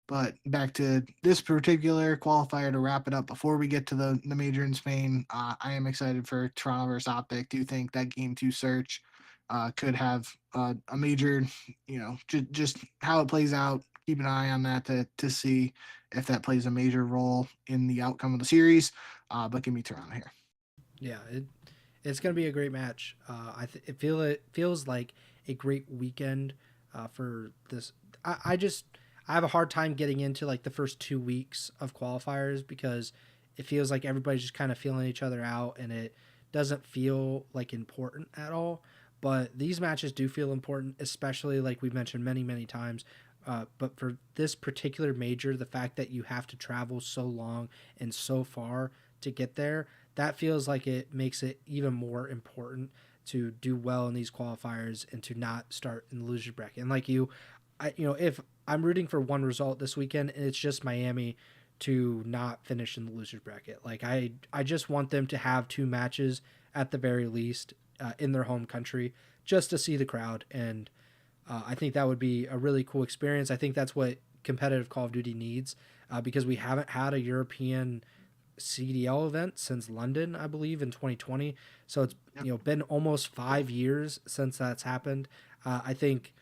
But back to this particular qualifier to wrap it up before we get to the major in Spain, I am excited for Toronto versus OpTic. Do think that game two search could have a major, just how it plays out. Keep an eye on that to see if that plays a major role in the outcome of the series. But give me Toronto here. Yeah, it's going to be a great match. It feels like a great weekend for this. I have a hard time getting into like the first 2 weeks of qualifiers because it feels like everybody's just kind of feeling each other out and it doesn't feel like important at all. But these matches do feel important, especially like we've mentioned many times. But for this particular major, the fact that you have to travel so long and so far to get there, that feels like it makes it even more important to do well in these qualifiers and to not start in the loser bracket. And like if I'm rooting for one result this weekend and it's just Miami to not finish in the losers bracket. Like I just want them to have two matches at the very least in their home country just to see the crowd. And I think that would be a really cool experience. I think that's what competitive Call of Duty needs because we haven't had a European CDL event since London, I believe, in 2020. So it's been almost 5 years since that's happened. I think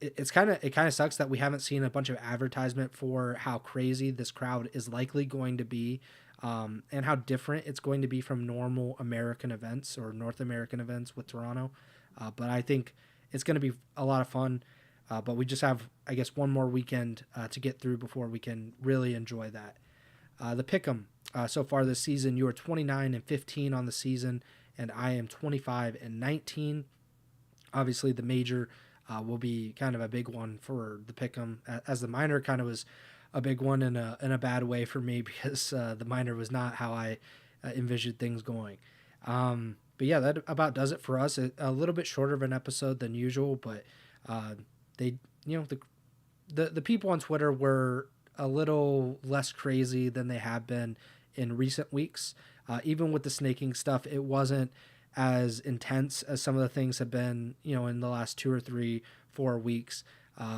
it kind of sucks that we haven't seen a bunch of advertisement for how crazy this crowd is likely going to be, and how different it's going to be from normal American events or North American events with Toronto. But I think it's going to be a lot of fun. But we just have, I guess, one more weekend to get through before we can really enjoy that. The Pick'em so far this season, you are 29-15 on the season, and I am 25-19. Obviously, the major will be kind of a big one for the Pick'em, as the minor kind of was a big one in a bad way for me because the minor was not how I envisioned things going. But yeah, that about does it for us. A little bit shorter of an episode than usual, but they, the people on Twitter were a little less crazy than they have been in recent weeks. Even with the snaking stuff, it wasn't as intense as some of the things have been, in the last 2 or 3, 4 weeks.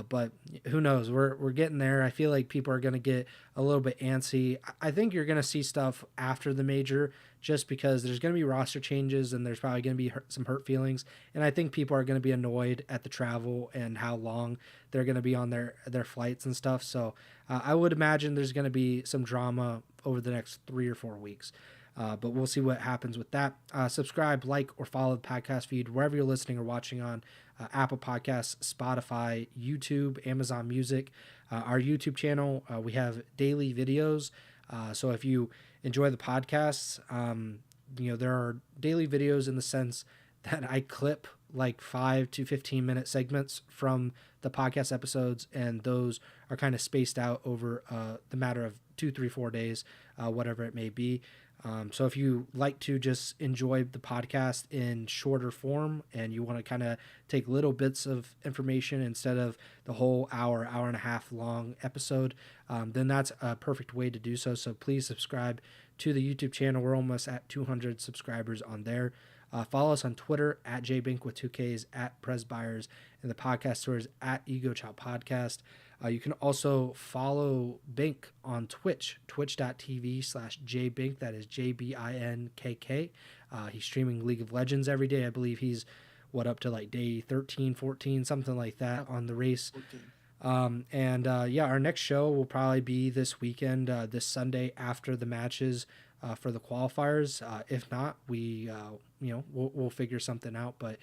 But who knows? We're getting there. I feel like people are going to get a little bit antsy. I think you're going to see stuff after the major just because there's going to be roster changes and there's probably going to be some hurt feelings. And I think people are going to be annoyed at the travel and how long they're going to be on their flights and stuff. So I would imagine there's going to be some drama over the next 3 or 4 weeks. But we'll see what happens with that. Subscribe, like, or follow the podcast feed wherever you're listening or watching on Apple Podcasts, Spotify, YouTube, Amazon Music. Our YouTube channel, we have daily videos. So if you enjoy the podcasts, there are daily videos in the sense that I clip like 5 to 15 minute segments from the podcast episodes, and those are kind of spaced out over the matter of 2, 3, 4 days, whatever it may be. So if you like to just enjoy the podcast in shorter form and you want to kind of take little bits of information instead of the whole hour and a half long episode, then that's a perfect way to do so. So please subscribe to the YouTube channel. We're almost at 200 subscribers on there. Follow us on Twitter at jbink with 2Ks, at Pres Byers, and the podcast tour is at Ego Chall Podcast. You can also follow Bink on Twitch, twitch.tv/jbink. That is JBINKK. He's streaming League of Legends every day. I believe he's up to like day 13, 14, something like that on the race. 14. Our next show will probably be this weekend, this Sunday after the matches for the qualifiers. If not, we'll figure something out. But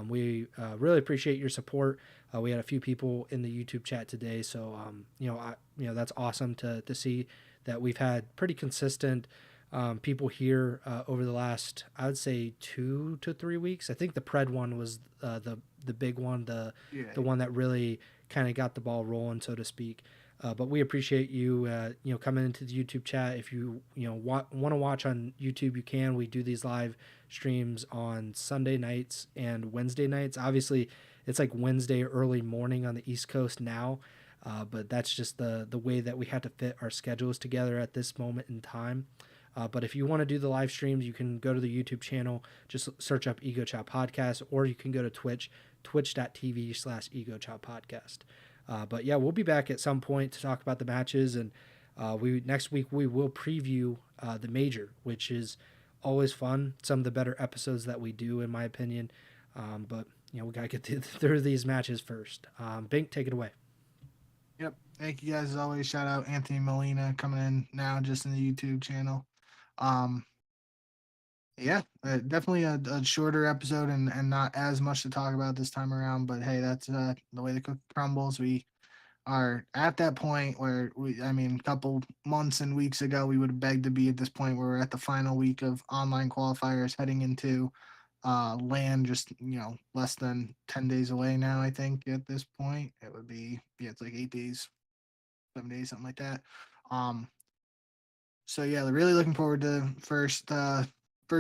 we really appreciate your support. We had a few people in the YouTube chat today, so that's awesome to see that we've had pretty consistent people here over the last, I would say, 2 to 3 weeks. I think the Pred one was the big one, the one that really kind of got the ball rolling, so to speak. But we appreciate you coming into the YouTube chat. If you want to watch on YouTube, you can. We do these live streams on Sunday nights and Wednesday nights. Obviously, it's like Wednesday early morning on the East Coast now, but that's just the way that we had to fit our schedules together at this moment in time. But if you want to do the live streams, you can go to the YouTube channel, just search up Ego Chall Podcast, or you can go to Twitch, twitch.tv/Ego Chall Podcast. But yeah, we'll be back at some point to talk about the matches, and next week we will preview the major, which is always fun. Some of the better episodes that we do, in my opinion. But we gotta get through these matches first. Bink, take it away. Yep. Thank you guys as always. Shout out Anthony Molina coming in now just in the YouTube channel. Definitely a shorter episode and not as much to talk about this time around. But hey, that's the way the cookie crumbles. We are at that point where a couple months and weeks ago, we would have begged to be at this point where we're at the final week of online qualifiers heading into land just, less than 10 days away now, I think at this point. It would be, it's like 8 days, 7 days, something like that. So yeah, really looking forward to first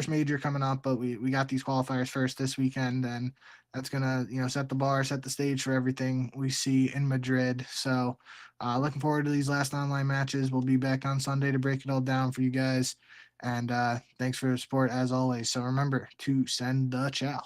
major coming up, but we got these qualifiers first this weekend, and that's gonna set the bar, set the stage for everything we see in Madrid. So looking forward to these last online matches. We'll be back on Sunday to break it all down for you guys, and thanks for your support as always. So remember to send the chow.